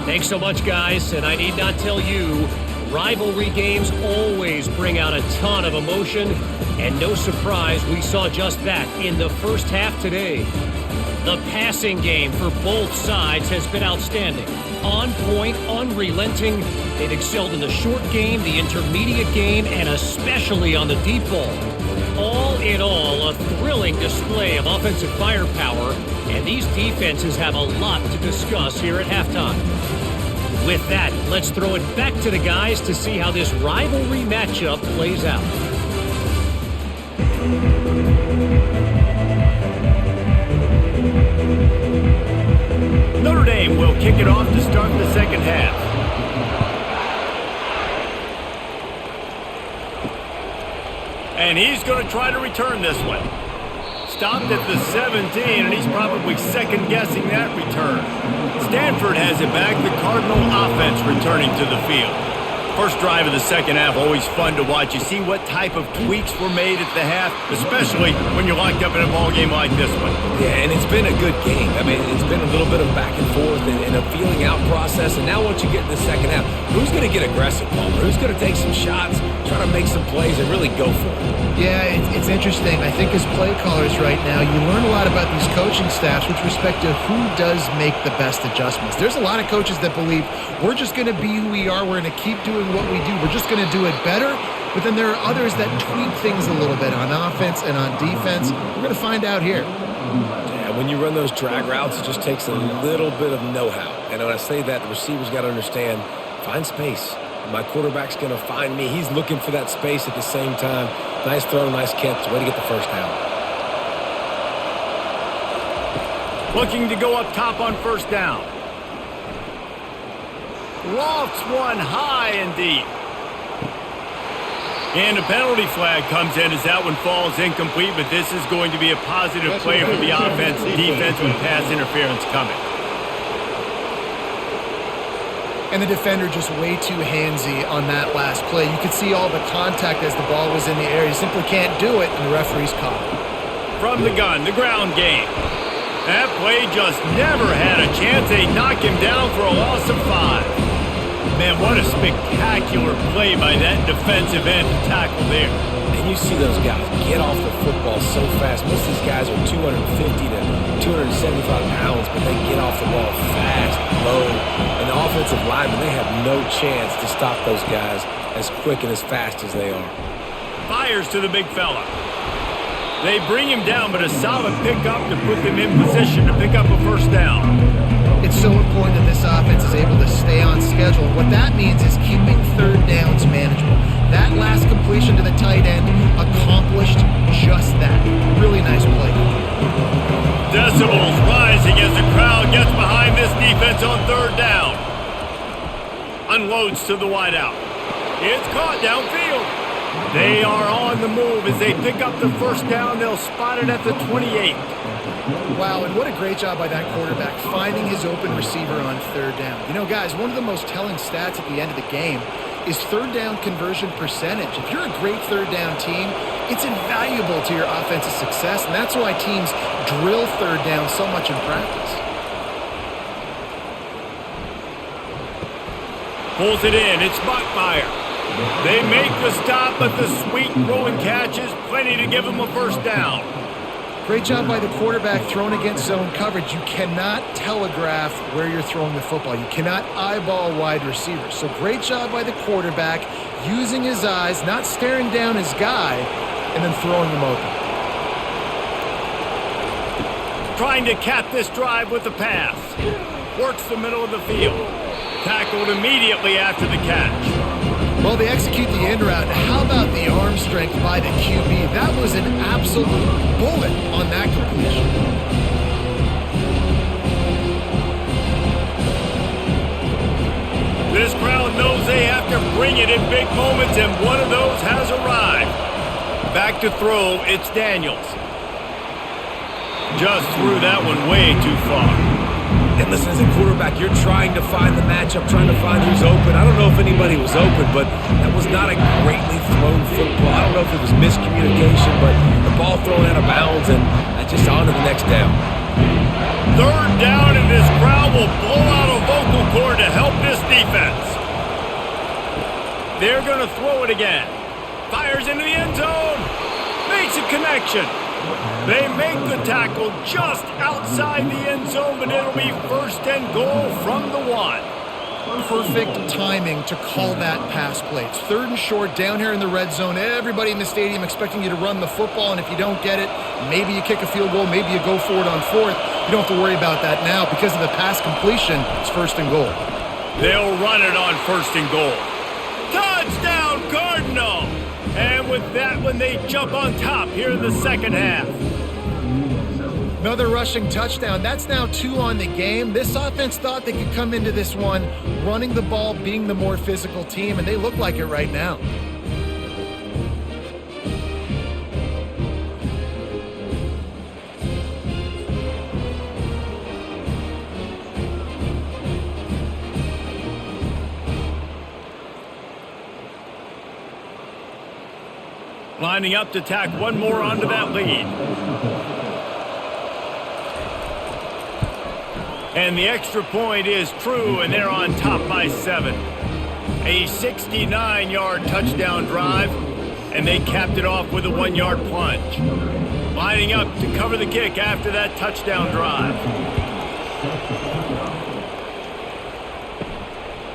S5: Thanks so much, guys. And I need not tell you, rivalry games always bring out a ton of emotion. And no surprise, we saw just that in the first half today. The passing game for both sides has been outstanding. On point, unrelenting. They've excelled in the short game, the intermediate game, and especially on the deep ball. All in all, a thrilling display of offensive firepower, and these defenses have a lot to discuss here at halftime. With that, let's throw it back to the guys to see how this rivalry matchup plays out.
S1: Notre Dame will kick it off to start the second half. And he's going to try to return this one. Stopped at the 17, and he's probably second-guessing that return. Stanford has it back. The Cardinal offense returning to the field. First drive of the second half, always fun to watch. You see what type of tweaks were made at the half, especially when you're locked up in a ball game like this one.
S2: Yeah, and it's been a good game. I mean, it's been a little bit of back and forth and a feeling out process. And now once you get in the second half, who's going to get aggressive, Palmer? Who's going to take some shots, try to make some plays, and really go for it?
S3: Yeah, it's interesting. I think as play callers right now, you learn a lot about these coaching staffs with respect to who does make the best adjustments. There's a lot of coaches that believe we're just going to be who we are. We're going to keep doing what we do. We're just going to do it better. But then there are others that tweak things a little bit on offense and on defense. We're going to find out here.
S2: Yeah, when you run those drag routes, it just takes a little bit of know-how. And when I say that, the receiver's got to understand, find space. My quarterback's going to find me. He's looking for that space at the same time. Nice throw, nice catch. Way to get the first down.
S1: Looking to go up top on first down. Lofts one high and deep. And a penalty flag comes in as that one falls incomplete, but this is going to be a positive play for the offense. Defense with pass interference coming.
S3: And the defender just way too handsy on that last play. You could see all the contact as the ball was in the air. He simply can't do it, and the referee's caught it.
S1: From the gun, the ground game. That play just never had a chance. They knock him down for a loss of 5. Man, what a spectacular play by that defensive end to tackle there.
S2: And you see those guys get off the football so fast. Most of these guys are 250 to 275 pounds, but they get off the ball fast, low. And the offensive linemen, they have no chance to stop those guys as quick and as fast as they are.
S1: Fires to the big fella. They bring him down, but a solid pickup to put them in position to pick up a first down.
S3: It's so important that this offense is able to stay on schedule. What that means is keeping third downs manageable. That last completion to the tight end accomplished just that. Really nice play.
S1: Decibels rising as the crowd gets behind this defense on third down. Unloads to the wideout. It's caught downfield. They are on the move as they pick up the first down. They'll spot it at the 28.
S3: Wow, and what a great job by that quarterback finding his open receiver on third down. You know, guys, one of the most telling stats at the end of the game is third down conversion percentage. If you're a great third down team, it's invaluable to your offensive success, and that's why teams drill third down so much in practice.
S1: Pulls it in. It's Buckmeyer. They make the stop, but the sweet throwing catch is plenty to give them a first down.
S3: Great job by the quarterback thrown against zone coverage. You cannot telegraph where you're throwing the football. You cannot eyeball wide receivers. So great job by the quarterback using his eyes, not staring down his guy, and then throwing him open.
S1: Trying to cap this drive with the pass. Works the middle of the field. Tackled immediately after the catch.
S3: Well, they execute the end route. How about the arm strength by the QB? That was an absolute bullet on that completion.
S1: This crowd knows they have to bring it in big moments, and one of those has arrived. Back to throw, it's Daniels. Just threw that one way too far.
S2: And listen, as a quarterback, you're trying to find the matchup, trying to find who's open. I don't know if anybody was open, but that was not a greatly thrown football. I don't know if it was miscommunication, but the ball thrown out of bounds, and just on to the next down.
S1: Third down, and this crowd will blow out a vocal cord to help this defense. They're going to throw it again. Fires into the end zone. Makes a connection. They make the tackle just outside the end zone, but it'll be first and goal from the 1.
S3: Perfect timing to call that pass play. It's third and short down here in the red zone. Everybody in the stadium expecting you to run the football, and if you don't get it, maybe you kick a field goal, maybe you go for it on fourth. You don't have to worry about that now. Because of the pass completion, it's first and goal.
S1: They'll run it on first and goal. Touchdown, Cardinal! And with that one, they jump on top here in the second half.
S3: Another rushing touchdown. That's now 2 on the game. This offense thought they could come into this one running the ball, being the more physical team, and they look like it right now.
S1: Lining up to tack one more onto that lead. And the extra point is true, and they're on top by 7. A 69-yard touchdown drive, and they capped it off with a 1-yard plunge. Lining up to cover the kick after that touchdown drive.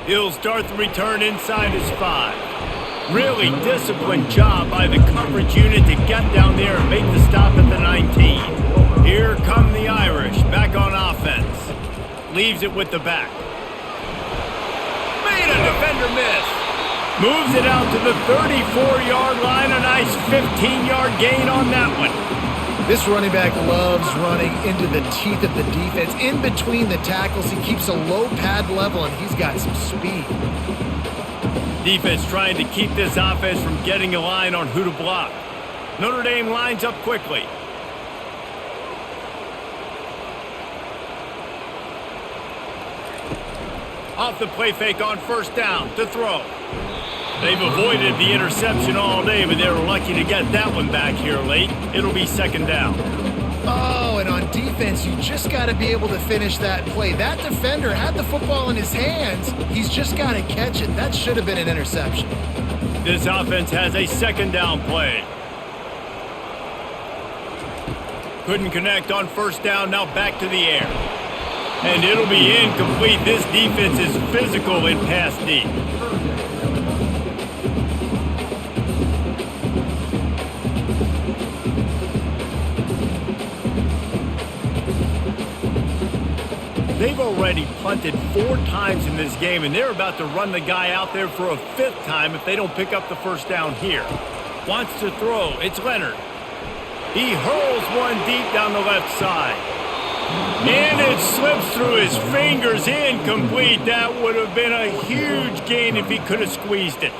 S1: He'll start the return inside his 5. Really disciplined job by the coverage unit to get down there and make the stop at the 19. Here come the Irish, back on offense. Leaves it with the back. Made a defender miss. Moves it out to the 34-yard line. A nice 15-yard gain on that one.
S3: This running back loves running into the teeth of the defense. In between the tackles, he keeps a low pad level, and he's got some speed.
S1: Defense trying to keep this offense from getting a line on who to block. Notre Dame lines up quickly. Off the play fake on first down to throw. They've avoided the interception all day, but they were lucky to get that one back here late. It'll be second down.
S3: Oh, and on defense, you just got to be able to finish that play. That defender had the football in his hands. He's just got to catch it. That should have been an interception.
S1: This offense has a second down play. Couldn't connect on first down, now back to the air. And it'll be incomplete. This defense is physical in pass deep. They've already punted 4 times in this game, and they're about to run the guy out there for a 5th time if they don't pick up the first down here. Wants to throw. It's Leonard. He hurls one deep down the left side. And it slips through his fingers, incomplete. That would have been a huge gain if he could have squeezed it.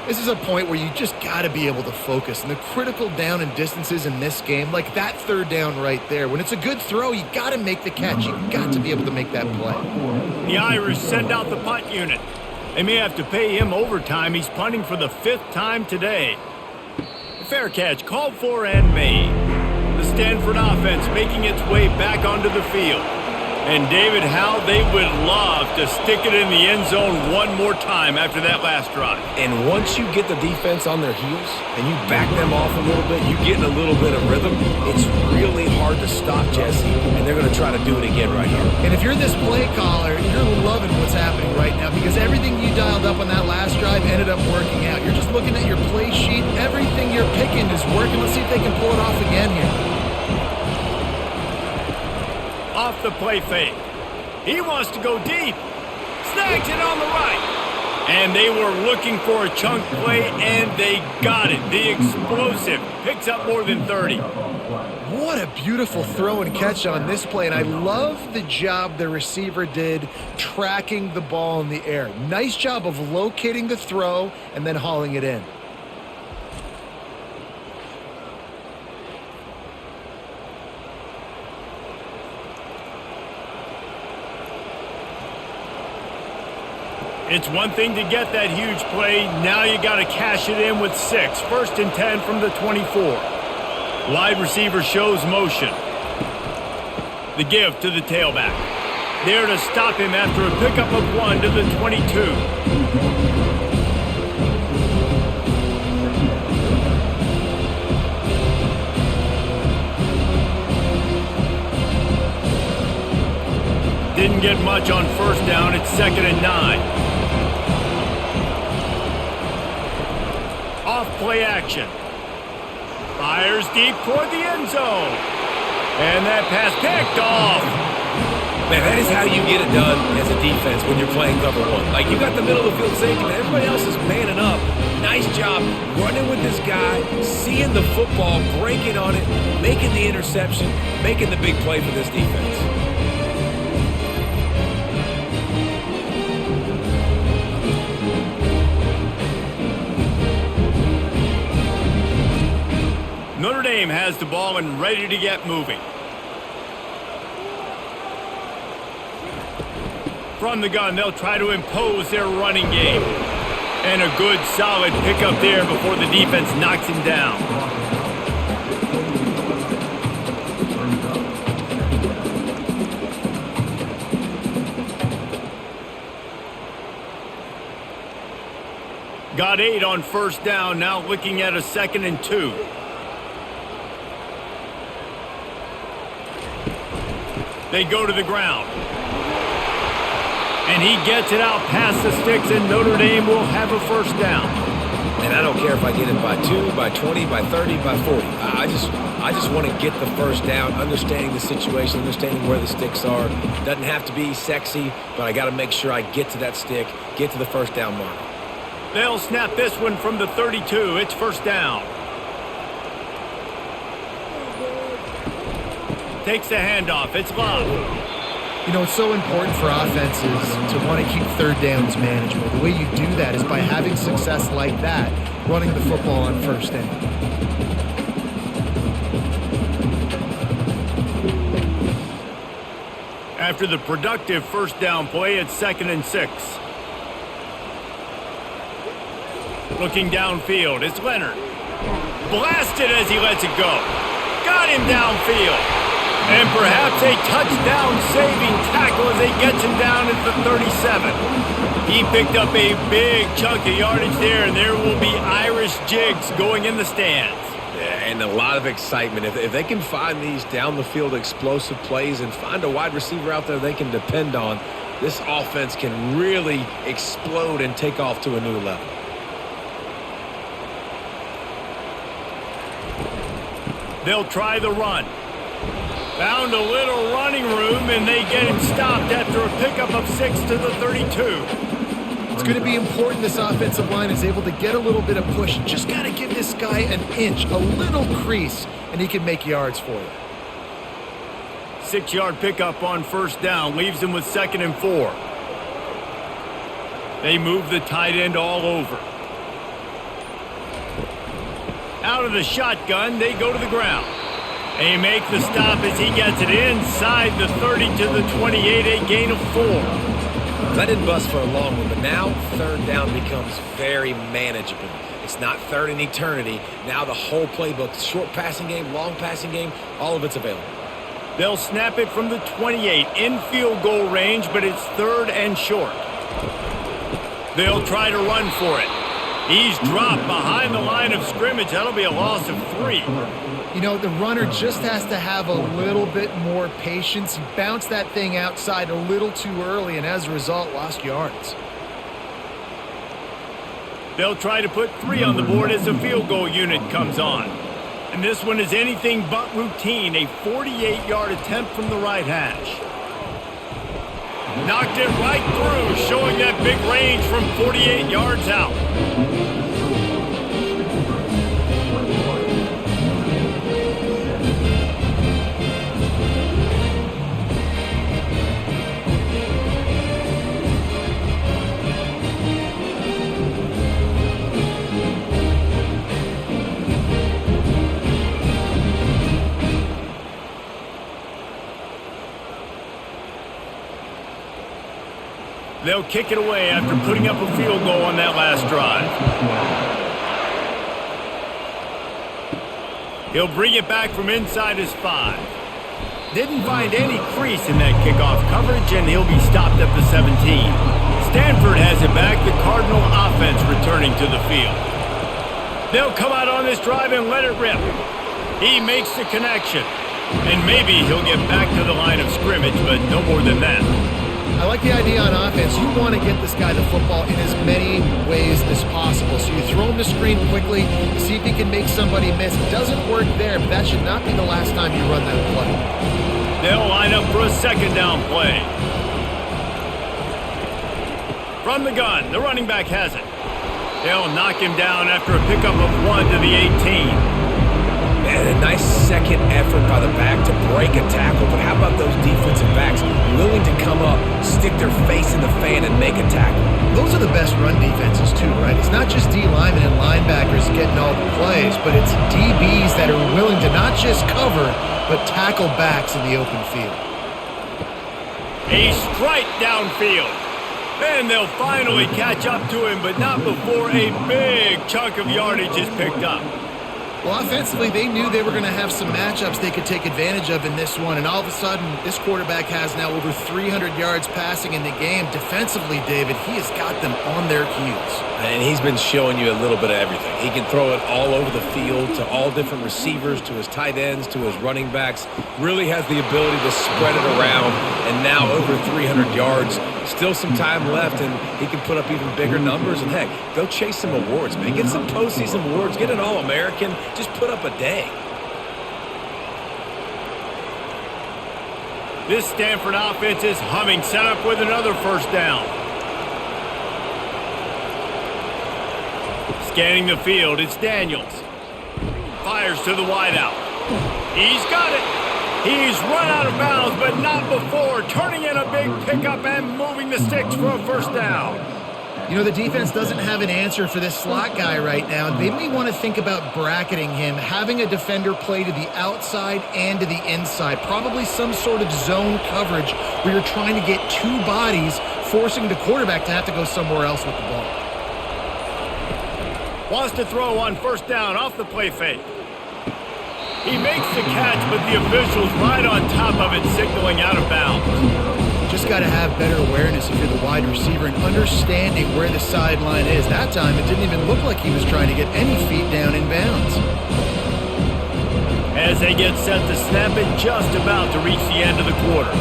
S3: This is a point where you just got to be able to focus. And the critical down and distances in this game, like that third down right there, when it's a good throw, you got to make the catch. You got to be able to make that play.
S1: The Irish send out the punt unit. They may have to pay him overtime. He's punting for the 5th time today. Fair catch called for and made. The Stanford offense making its way back onto the field. And David, how they would love to stick it in the end zone one more time after that last drive.
S2: And once you get the defense on their heels and you back them off a little bit, you get in a little bit of rhythm, it's really hard to stop Jesse, and they're going to try to do it again right here.
S3: And if you're this play caller, you're loving what's happening right now because everything you dialed up on that last drive ended up working out. You're just looking at your play sheet. Everything you're picking is working. Let's see if they can pull it off again here.
S1: Off the play fake. He wants to go deep. Snags it on the right. And they were looking for a chunk play, and they got it. The explosive picks up more than 30.
S3: What a beautiful throw and catch on this play, and I love the job the receiver did tracking the ball in the air. Nice job of locating the throw and then hauling it in.
S1: It's one thing to get that huge play. Now you got to cash it in with 6. 1st and 10 from the 24. Wide receiver shows motion. The give to the tailback. There to stop him after a pickup of 1 to the 22. Didn't get much on first down. It's 2nd and 9. Off play action. Fires deep toward the end zone. And that pass picked off.
S2: Man, that is how you get it done as a defense when you're playing cover 1. Like, you got the middle of the field safety, but everybody else is manning up. Nice job running with this guy, seeing the football, breaking on it, making the interception, making the big play for this defense.
S1: Notre Dame has the ball and ready to get moving. From the gun, they'll try to impose their running game. And a good, solid pickup there before the defense knocks him down. Got 8 on first down, now looking at a 2nd and 2. They go to the ground. And he gets it out past the sticks, and Notre Dame will have a first down.
S2: And I don't care if I get it by 2, by 20, by 30, by 40. I just want to get the first down, understanding the situation, understanding where the sticks are. Doesn't have to be sexy, but I got to make sure I get to that stick, get to the first down mark.
S1: They'll snap this one from the 32. It's first down. takes the handoff. It's Love.
S3: You know, it's so important for offenses to want to keep third downs manageable. The way you do that is by having success like that, running the football on first down.
S1: After the productive first down play, it's 2nd and 6. Looking downfield, it's Leonard. Blasted as he lets it go. Got him downfield. And perhaps a touchdown-saving tackle as he gets him down at the 37. He picked up a big chunk of yardage there, and there will be Irish jigs going in the stands.
S2: Yeah, and a lot of excitement. If they can find these down-the-field explosive plays and find a wide receiver out there they can depend on, this offense can really explode and take off to a new level.
S1: They'll try the run. Found a little running room, and they get him stopped after a pickup of 6 to the 32.
S3: It's going to be important this offensive line is able to get a little bit of push. Just got to give this guy an inch, a little crease, and he can make yards for you.
S1: 6-yard pickup on first down leaves him with 2nd and 4. They move the tight end all over. Out of the shotgun, they go to the ground. They make the stop as he gets it inside the 30 to the 28, a gain of 4.
S2: That didn't bust for a long one, but now third down becomes very manageable. It's not third in eternity. Now the whole playbook, short passing game, long passing game, all of it's available.
S1: They'll snap it from the 28 in field goal range, but it's 3rd and short. They'll try to run for it. He's dropped behind the line of scrimmage. That'll be a loss of 3.
S3: You know, the runner just has to have a little bit more patience. He bounced that thing outside a little too early, and as a result, lost yards.
S1: They'll try to put 3 on the board as the field goal unit comes on. And this one is anything but routine, a 48-yard attempt from the right hash. Knocked it right through, showing that big range from 48 yards out. They'll kick it away after putting up a field goal on that last drive. He'll bring it back from inside his 5. Didn't find any crease in that kickoff coverage, and he'll be stopped at the 17. Stanford has it back, the Cardinal offense returning to the field. They'll come out on this drive and let it rip. He makes the connection, and maybe he'll get back to the line of scrimmage, but no more than that.
S3: I like the idea on offense. You want to get this guy the football in as many ways as possible. So you throw him the screen quickly, see if he can make somebody miss. It doesn't work there, but that should not be the last time you run that play.
S1: They'll line up for a 2nd down play. From the gun, the running back has it. They'll knock him down after a pickup of 1 to the 18.
S2: And a nice second effort by the back to break a tackle. But how about those defensive backs willing to come up, stick their face in the fan, and make a tackle?
S3: Those are the best run defenses too, right? It's not just D linemen and linebackers getting all the plays, but it's DBs that are willing to not just cover, but tackle backs in the open field.
S1: A strike downfield. Then they'll finally catch up to him, but not before a big chunk of yardage is picked up.
S3: Well, offensively, they knew they were going to have some matchups they could take advantage of in this one, and all of a sudden, this quarterback has now over 300 yards passing in the game. Defensively, David, he has got them on their heels.
S2: And he's been showing you a little bit of everything. He can throw it all over the field to all different receivers, to his tight ends, to his running backs. Really has the ability to spread it around, and now over 300 yards. Still some time left, and he can put up even bigger numbers. And, heck, go chase some awards, man. Get some postseason awards. Get an All-American. Just put up a day.
S1: This Stanford offense is humming, set up with another first down. Scanning the field, it's Daniels. Fires to the wideout. He's got it. He's run out of bounds, but not before turning in a big pickup and moving the sticks for a first down.
S3: You know, the defense doesn't have an answer for this slot guy right now. They may want to think about bracketing him, having a defender play to the outside and to the inside. Probably some sort of zone coverage where you're trying to get two bodies, forcing the quarterback to have to go somewhere else with the ball.
S1: Wants to throw on first down off the play fake. He makes the catch, but the official's right on top of it, signaling out of bounds.
S3: Just got to have better awareness if you're the wide receiver and understanding where the sideline is. That time, it didn't even look like he was trying to get any feet down in bounds.
S1: As they get set to snap it, just about to reach the end of the quarter.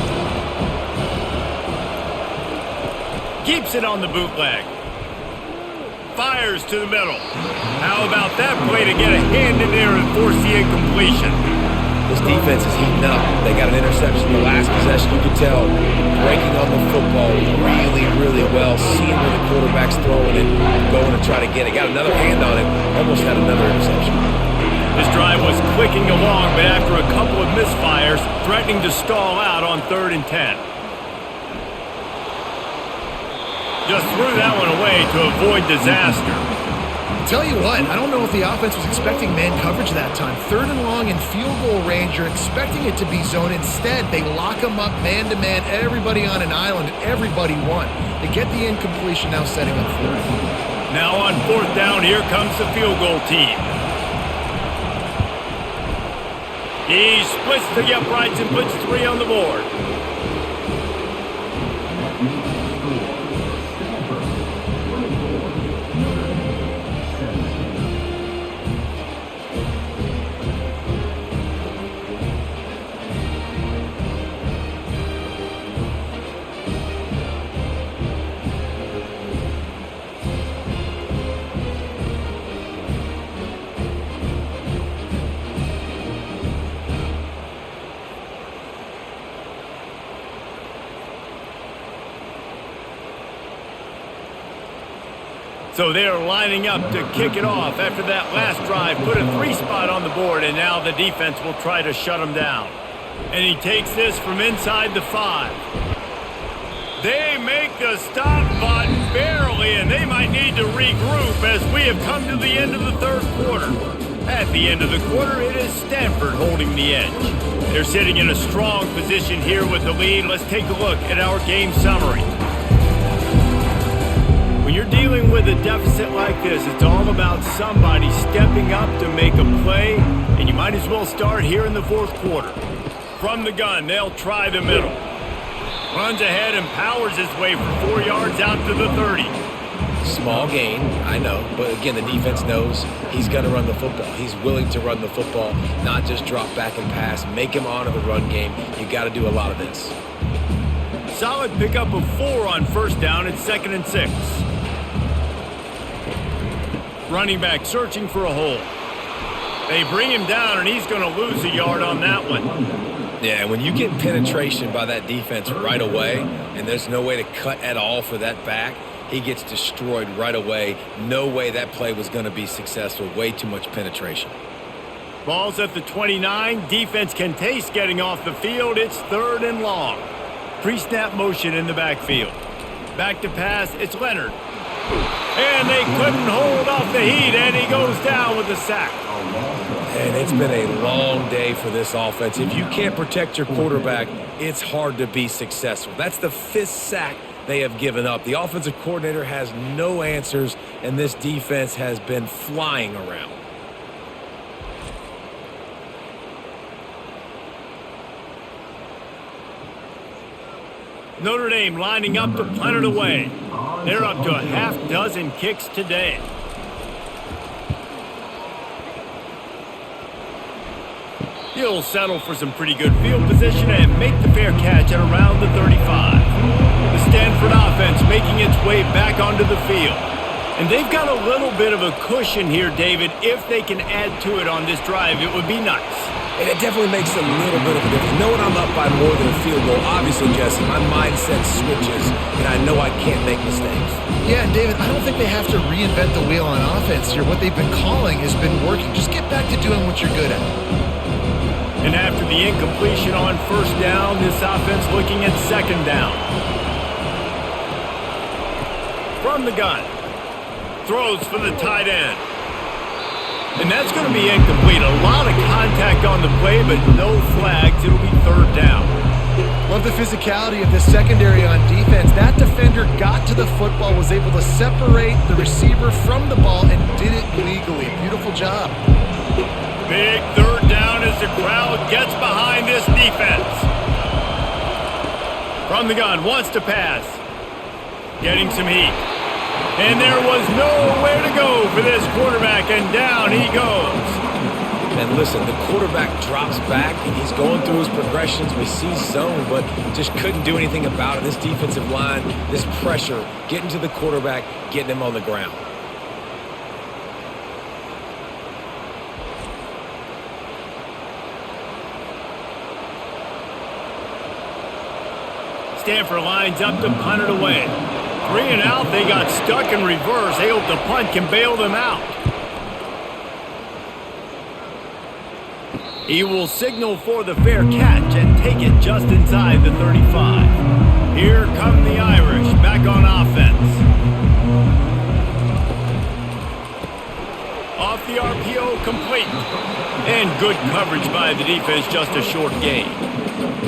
S1: Keeps it on the bootleg. Fires to the middle. How about that play to get a hand in there and force the incompletion?
S2: This defense is heating up. They got an interception in the last possession. You could tell breaking on the football really, really well, seeing where the quarterback's throwing it, going to try to get it. Got another hand on it, almost had another interception.
S1: This drive was clicking along, but after a couple of misfires, threatening to stall out on 3rd and 10. Just threw that one away to avoid disaster.
S3: Tell you what, I don't know if the offense was expecting man coverage that time. 3rd and long in field goal range, you're expecting it to be zone. Instead, they lock them up man-to-man, everybody on an island, and everybody won. They get the incompletion, now setting up 4th.
S1: Now on 4th down, here comes the field goal team. He splits the uprights and puts 3 on the board. So they're lining up to kick it off after that last drive. Put a 3 spot on the board, and now the defense will try to shut him down. And he takes this from inside the 5. They make the stop, but barely, and they might need to regroup as we have come to the end of the 3rd quarter. At the end of the quarter, it is Stanford holding the edge. They're sitting in a strong position here with the lead. Let's take a look at our game summary. When you're dealing with a deficit like this, it's all about somebody stepping up to make a play, and you might as well start here in the 4th quarter. From the gun, they'll try the middle. Runs ahead and powers his way for 4 yards out to the 30.
S2: Small gain, I know, but again, the defense knows he's going to run the football. He's willing to run the football, not just drop back and pass, make him honor the run game. You got to do a lot of this.
S1: Solid pickup of 4 on 1st down and 2nd and 6. Running back searching for a hole. They bring him down, and he's going to lose a yard on that one.
S2: Yeah, when you get penetration by that defense right away, and there's no way to cut at all for that back, he gets destroyed right away. No way that play was going to be successful. Way too much penetration.
S1: Ball's at the 29. Defense can taste getting off the field. It's 3rd and long. Pre-snap motion in the backfield. Back to pass. It's Leonard. And they couldn't hold off the heat, and he goes down with a sack.
S2: And it's been a long day for this offense. If you can't protect your quarterback, it's hard to be successful. That's the 5th sack they have given up. The offensive coordinator has no answers, and this defense has been flying around.
S1: Notre Dame lining up to punt it away. They're up to a half dozen kicks today. He'll settle for some pretty good field position and make the fair catch at around the 35. The Stanford offense making its way back onto the field. And they've got a little bit of a cushion here, David. If they can add to it on this drive, it would be nice.
S2: And it definitely makes a little bit of a difference. Knowing I'm up by more than a field goal, obviously, Jesse, my mindset switches, and I know I can't make mistakes.
S3: Yeah, and David, I don't think they have to reinvent the wheel on offense here. What they've been calling has been working. Just get back to doing what you're good at.
S1: And after the incompletion on first down, this offense looking at second down. From the gun. Throws for the tight end. And that's going to be incomplete. A lot of contact on the play, but no flags. It'll be third down.
S3: Love the physicality of this secondary on defense. That defender got to the football, was able to separate the receiver from the ball, and did it legally. Beautiful job.
S1: Big third down as the crowd gets behind this defense. From the gun, wants to pass. Getting some heat. And there was nowhere to go for this quarterback, and down he goes.
S2: And listen, the quarterback drops back, and he's going through his progressions. We see zone, but just couldn't do anything about it. This defensive line, this pressure, getting to the quarterback, getting him on the ground.
S1: Stanford lines up to punt it away. 3 and out, they got stuck in reverse. They hope the punt can bail them out. He will signal for the fair catch and take it just inside the 35. Here come the Irish back on offense. Off the RPO, complete. And good coverage by the defense, just a short gain.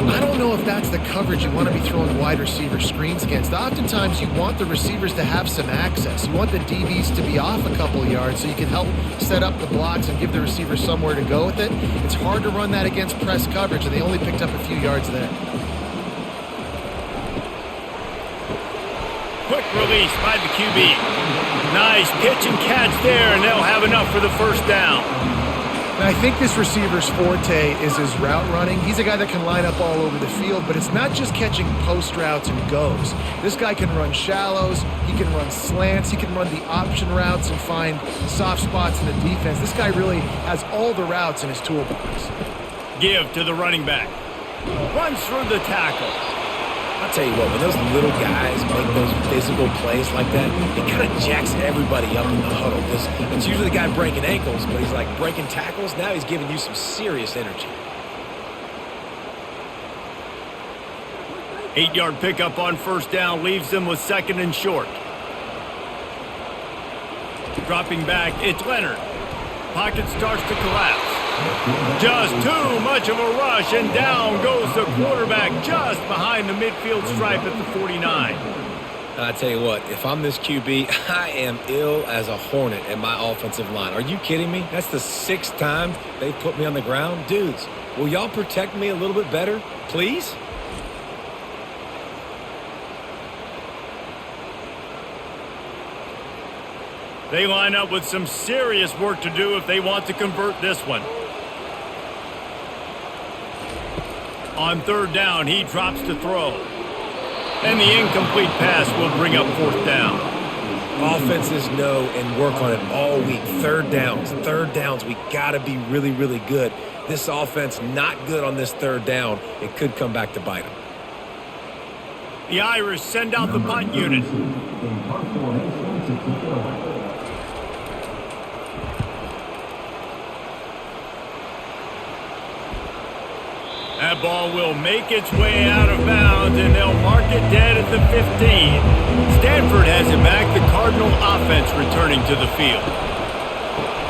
S3: I don't know if that's the coverage you want to be throwing wide receiver screens against. Oftentimes, you want the receivers to have some access. You want the DBs to be off a couple yards so you can help set up the blocks and give the receiver somewhere to go with it. It's hard to run that against press coverage, and they only picked up a few yards there.
S1: Quick release by the QB. Nice pitch and catch there, and they'll have enough for the first down.
S3: And I think this receiver's forte is his route running. He's a guy that can line up all over the field, but it's not just catching post routes and goes. This guy can run shallows, he can run slants, he can run the option routes and find soft spots in the defense. This guy really has all the routes in his toolbox.
S1: Give to the running back. Runs through the tackle.
S2: I'll tell you what, when those little guys make those physical plays like that, it kind of jacks everybody up in the huddle. Because it's usually the guy breaking ankles, but he's like breaking tackles. Now he's giving you some serious energy.
S1: 8-yard pickup on first down leaves them with second and short. Dropping back, it's Leonard. Pocket starts to collapse. Just too much of a rush, and down goes the quarterback just behind the midfield stripe at the 49.
S2: I tell you what, if I'm this QB, I am ill as a hornet at my offensive line. Are you kidding me? That's the 6th time they've put me on the ground. Dudes, will y'all protect me a little bit better, please?
S1: They line up with some serious work to do if they want to convert this one. On third down, he drops to throw. And the incomplete pass will bring up fourth down.
S2: Offenses know and work on it all week. Third downs. We got to be really, really good. This offense not good on this third down. It could come back to bite them.
S1: The Irish send out the punt unit. That ball will make its way out of bounds, and they'll mark it dead at the 15. Stanford has it back, the Cardinal offense returning to the field.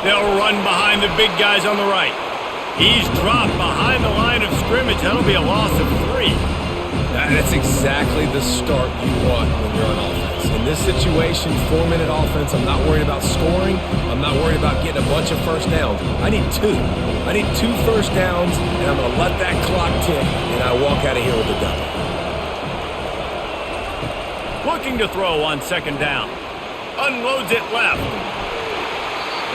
S1: They'll run behind the big guys on the right. He's dropped behind the line of scrimmage. That'll be a loss of 3.
S2: That's exactly the start you want when you're on offense. In this situation, 4-minute offense, I'm not worried about scoring. I'm not worried about getting a bunch of first downs. I need 2. I need 2 first downs, and I'm going to let that clock tick, and I walk out of here with a W.
S1: Looking to throw on second down. Unloads it left.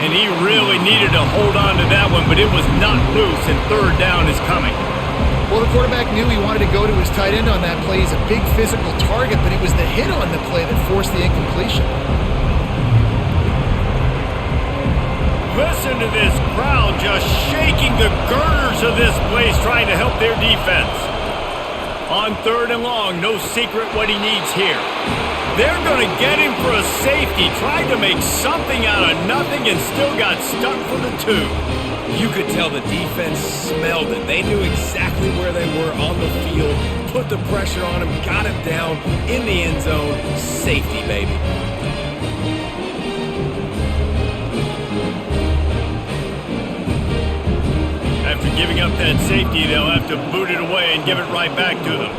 S1: And he really needed to hold on to that one, but it was not loose, and third down is coming.
S3: Well, the quarterback knew he wanted to go to his tight end on that play. He's a big physical target, but it was the hit on the play that forced the incompletion.
S1: Listen to this crowd just shaking the girders of this place, trying to help their defense. On third and long, no secret what he needs here. They're going to get him for a safety. Tried to make something out of nothing and still got stuck for the 2.
S2: You could tell the defense smelled it. They knew exactly where they were on the field, put the pressure on him, got him down in the end zone. Safety, baby.
S1: After giving up that safety, they'll have to boot it away and give it right back to them.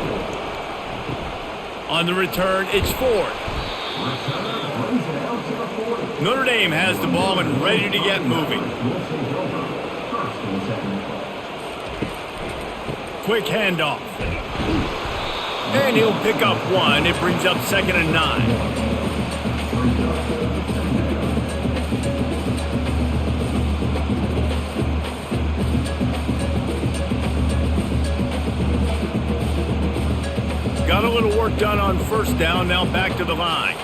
S1: On the return, it's Ford. Notre Dame has the ball and ready to get moving. Quick handoff. And he'll pick up one. It brings up 2nd and 9. Got a little work done on 1st down, now back to the line.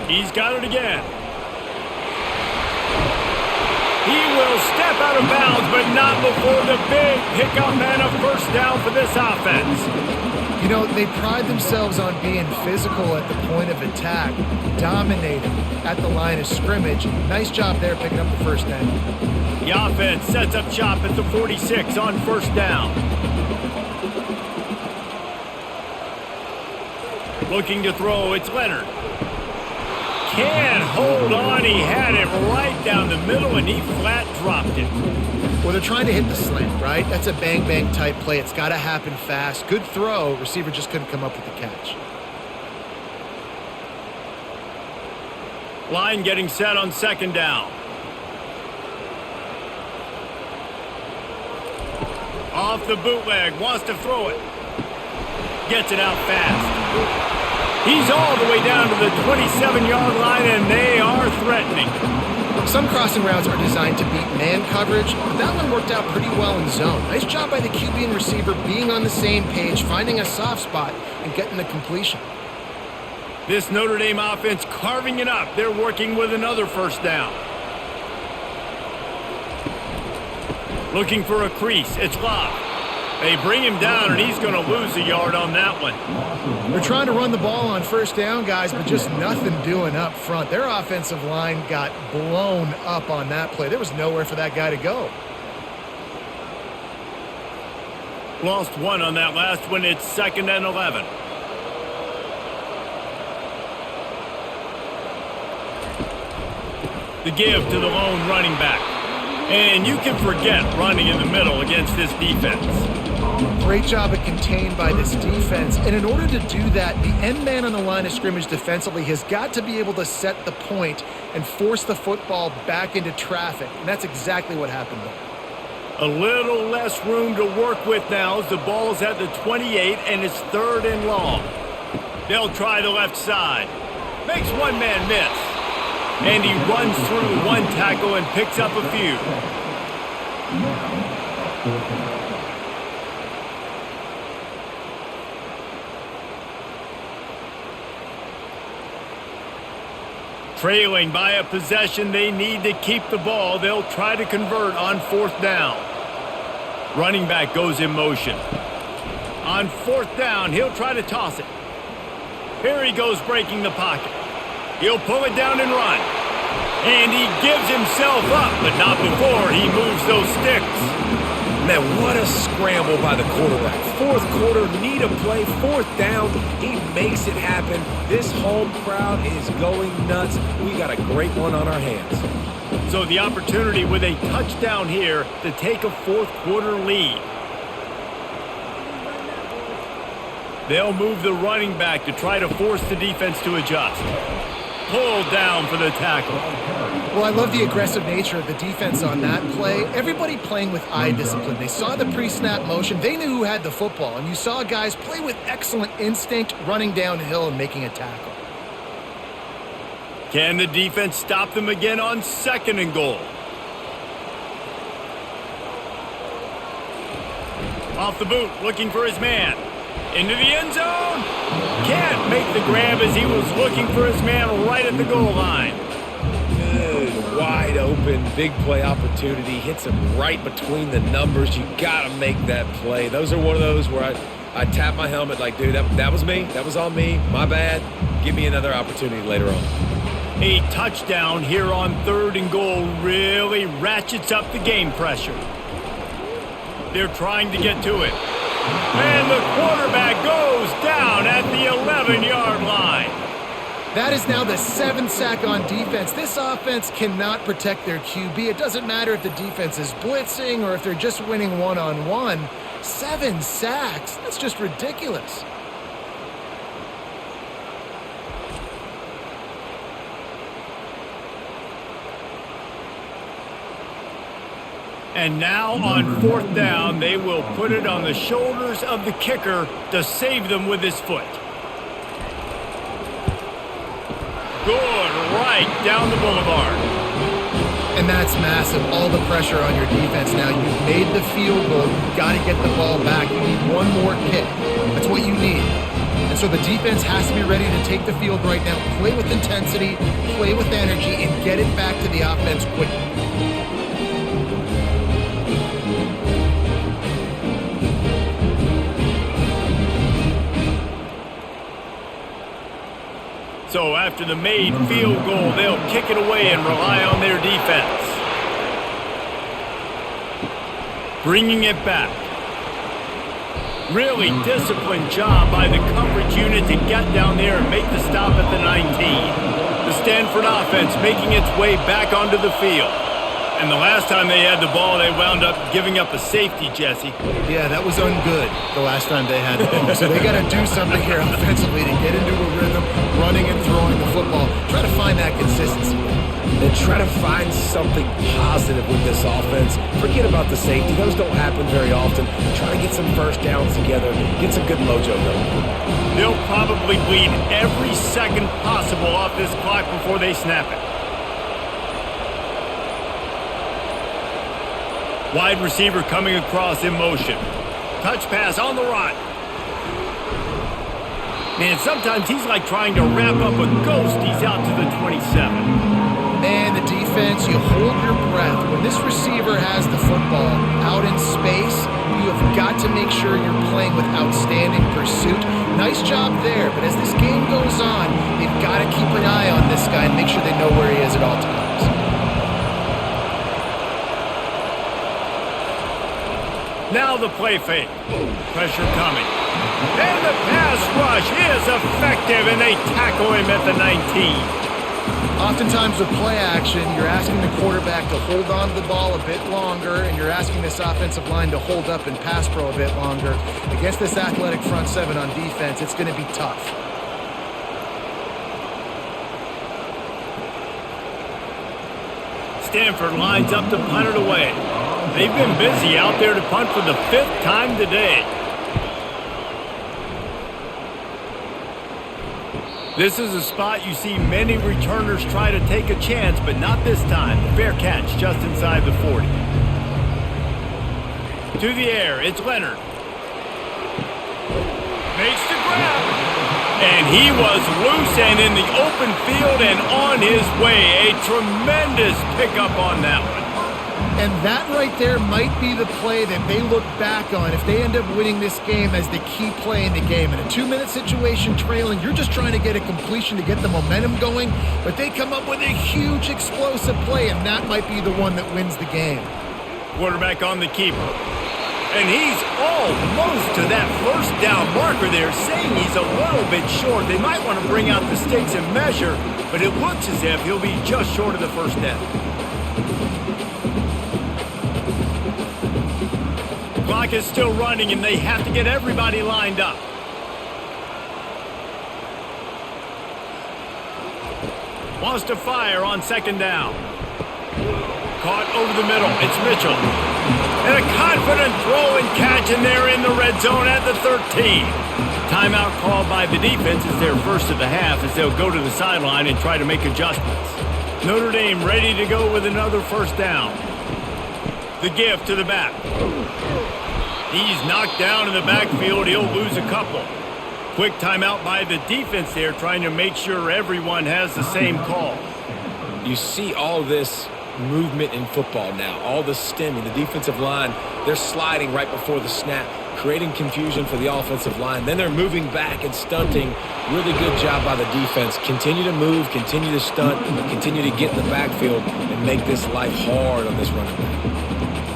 S1: He's got it again. He will step out of bounds, but not before the big pickup and a 1st down for this offense.
S3: You know, they pride themselves on being physical at the point of attack, dominating at the line of scrimmage. Nice job there picking up the 1st down.
S1: The offense sets up shop at the 46 on 1st down. Looking to throw, it's Leonard. Can't hold on. He had it right down the middle, and he flat dropped it.
S3: Well, they're trying to hit the slant, right? That's a bang-bang type play. It's got to happen fast. Good throw. Receiver just couldn't come up with the catch.
S1: Line getting set on 2nd down. Off the bootleg, wants to throw it. Gets it out fast. He's all the way down to the 27-yard line, and they are threatening.
S3: Some crossing routes are designed to beat man coverage, but that one worked out pretty well in zone. Nice job by the QB and receiver being on the same page, finding a soft spot, and getting the completion.
S1: This Notre Dame offense carving it up. They're working with another 1st down. Looking for a crease. It's Love. They bring him down, and he's going to lose a yard on that one.
S3: They're trying to run the ball on 1st down, guys, but just nothing doing up front. Their offensive line got blown up on that play. There was nowhere for that guy to go.
S1: Lost one on that last one. It's 2nd and 11. The give to the lone running back. And you can forget running in the middle against this defense.
S3: Great job at contained by this defense. And in order to do that, the end man on the line of scrimmage defensively has got to be able to set the point and force the football back into traffic. And that's exactly what happened there.
S1: A little less room to work with now as the ball's at the 28 and it's 3rd and long. They'll try the left side. Makes one man miss. And he runs through one tackle and picks up a few. Trailing by a possession, they need to keep the ball. They'll try to convert on 4th down. Running back goes in motion. On 4th down, he'll try to toss it. Here he goes breaking the pocket. He'll pull it down and run. And he gives himself up, but not before he moves those sticks.
S2: Man, what a scramble by the quarterback. 4th quarter, need a play, 4th down. He makes it happen. This home crowd is going nuts. We got a great one on our hands.
S1: So the opportunity with a touchdown here to take a 4th quarter lead. They'll move the running back to try to force the defense to adjust. Pulled down for the tackle.
S3: Well, I love the aggressive nature of the defense on that play. Everybody playing with eye discipline. They saw the pre-snap motion. They knew who had the football. And you saw guys play with excellent instinct, running downhill and making a tackle.
S1: Can the defense stop them again on 2nd and goal? Off the boot, looking for his man. Into the end zone. Can't make the grab as he was looking for his man right at the goal line.
S2: Good, wide open, big play opportunity. Hits him right between the numbers. You got to make that play. Those are one of those where I tap my helmet like, dude, that was me. That was on me. My bad. Give me another opportunity later on.
S1: A touchdown here on 3rd and goal really ratchets up the game pressure. They're trying to get to it. And the quarterback goes down at the 11-yard line.
S3: That is now the 7th sack on defense. This offense cannot protect their QB. It doesn't matter if the defense is blitzing or if they're just winning one-on-one. 7 sacks? That's just ridiculous.
S1: And now on 4th down, they will put it on the shoulders of the kicker to save them with his foot. Good, right down the boulevard.
S3: And that's massive. All the pressure on your defense now. You've made the field goal. You've got to get the ball back. You need one more kick. That's what you need. And so the defense has to be ready to take the field right now. Play with intensity, play with energy, and get it back to the offense quickly.
S1: So after the made field goal, they'll kick it away and rely on their defense. Bringing it back. Really disciplined job by the coverage unit to get down there and make the stop at the 19. The Stanford offense making its way back onto the field. And the last time they had the ball, they wound up giving up a safety, Jesse.
S3: Yeah, that was ungood the last time they had the ball. So they got to do something here offensively to get into a rhythm, running and throwing the football. Try to find that consistency.
S2: And try to find something positive with this offense. Forget about the safety. Those don't happen very often. Try to get some first downs together. Get some good mojo going.
S1: They'll probably bleed every second possible off this clock before they snap it. Wide receiver coming across in motion. Touch pass on the run. Man, sometimes he's like trying to wrap up a ghost. He's out to the 27.
S3: Man, the defense, you hold your breath. When this receiver has the football out in space, you have got to make sure you're playing with outstanding pursuit. Nice job there, but as this game goes on, they've got to keep an eye on this guy and make sure they know where he is at all times.
S1: Now the play fake. Pressure coming. And the pass rush is effective, and they tackle him at the 19.
S3: Oftentimes with play action, you're asking the quarterback to hold on to the ball a bit longer, and you're asking this offensive line to hold up and pass pro a bit longer. Against this athletic front seven on defense, it's going to be tough.
S1: Stanford lines up to punt it away. They've been busy out there to punt for the 5th time today. This is a spot you see many returners try to take a chance, but not this time. Fair catch just inside the 40. To the air, it's Leonard. Makes the grab. And he was loose and in the open field and on his way. A tremendous pickup on that one.
S3: And that right there might be the play that they look back on if they end up winning this game as the key play in the game. In a 2-minute situation trailing, you're just trying to get a completion to get the momentum going, but they come up with a huge explosive play, and that might be the one that wins the game.
S1: Quarterback on the keeper. And he's almost to that first down marker there, saying he's a little bit short. They might want to bring out the sticks and measure, but it looks as if he'll be just short of the first down. Clock is still running, and they have to get everybody lined up. Wants to fire on 2nd down. Caught over the middle. It's Mitchell. And a confident throw and catch, and they're in the red zone at the 13. Timeout called by the defense is their first of the half as they'll go to the sideline and try to make adjustments. Notre Dame ready to go with another first down. The give to the back. He's knocked down in the backfield. He'll lose a couple. Quick timeout by the defense there, trying to make sure everyone has the same call.
S2: You see all this movement in football now, all the stemming, the defensive line, they're sliding right before the snap. creating confusion for the offensive line. Then they're moving back and stunting. Really good job by the defense. Continue to move, continue to stunt, continue to get in the backfield and make this life hard on this running back.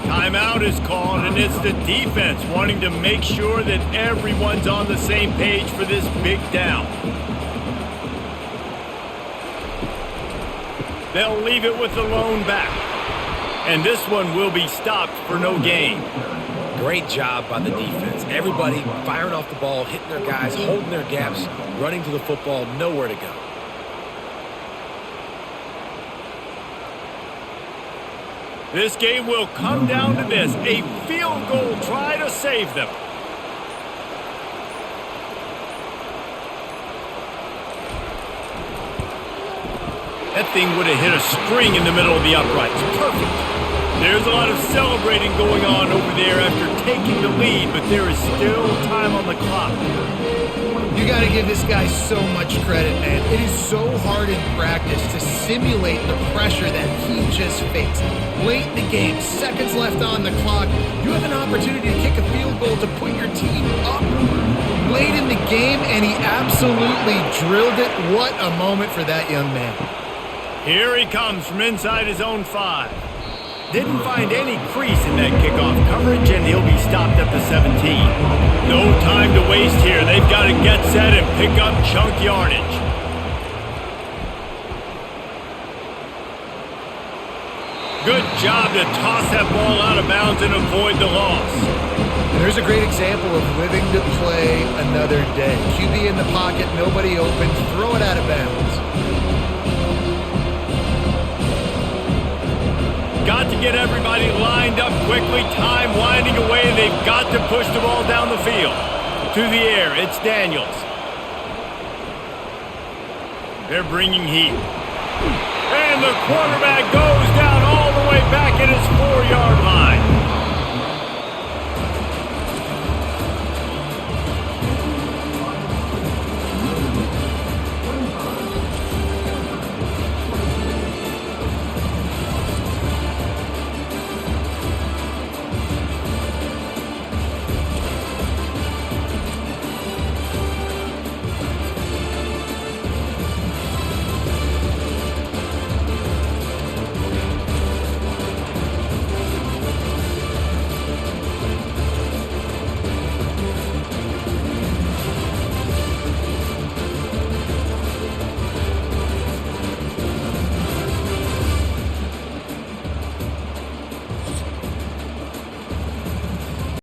S1: Timeout is called, and it's the defense wanting to make sure that everyone's on the same page for this big down. They'll leave it with the lone back. And this one will be stopped for no gain.
S2: Great job by the defense. Everybody firing off the ball, hitting their guys, holding their gaps, running to the football, nowhere to go.
S1: This game will come down to this, a field goal try to save them. That thing would have hit a string in the middle of the uprights. Perfect. There's a lot of celebrating going on over there after taking the lead, but there is still time on the clock.
S3: You got to give this guy so much credit, man. It is so hard in practice to simulate the pressure that he just faced. Late in the game, seconds left on the clock, you have an opportunity to kick a field goal to put your team up late in the game, and he absolutely drilled it. What a moment for that young man.
S1: Here he comes from inside his own 5. Didn't find any crease in that kickoff coverage, and he'll be stopped at the 17. No time to waste here. They've got to get set and pick up chunk yardage. Good job to toss that ball out of bounds and avoid the loss.
S3: And there's a great example of living to play another day. QB in the pocket, nobody open, throw it out of bounds.
S1: Got to get everybody lined up quickly. Time winding away. They've got to push the ball down the field. To the air, it's Daniels. They're bringing heat. And the quarterback goes down all the way back at his 4-yard line.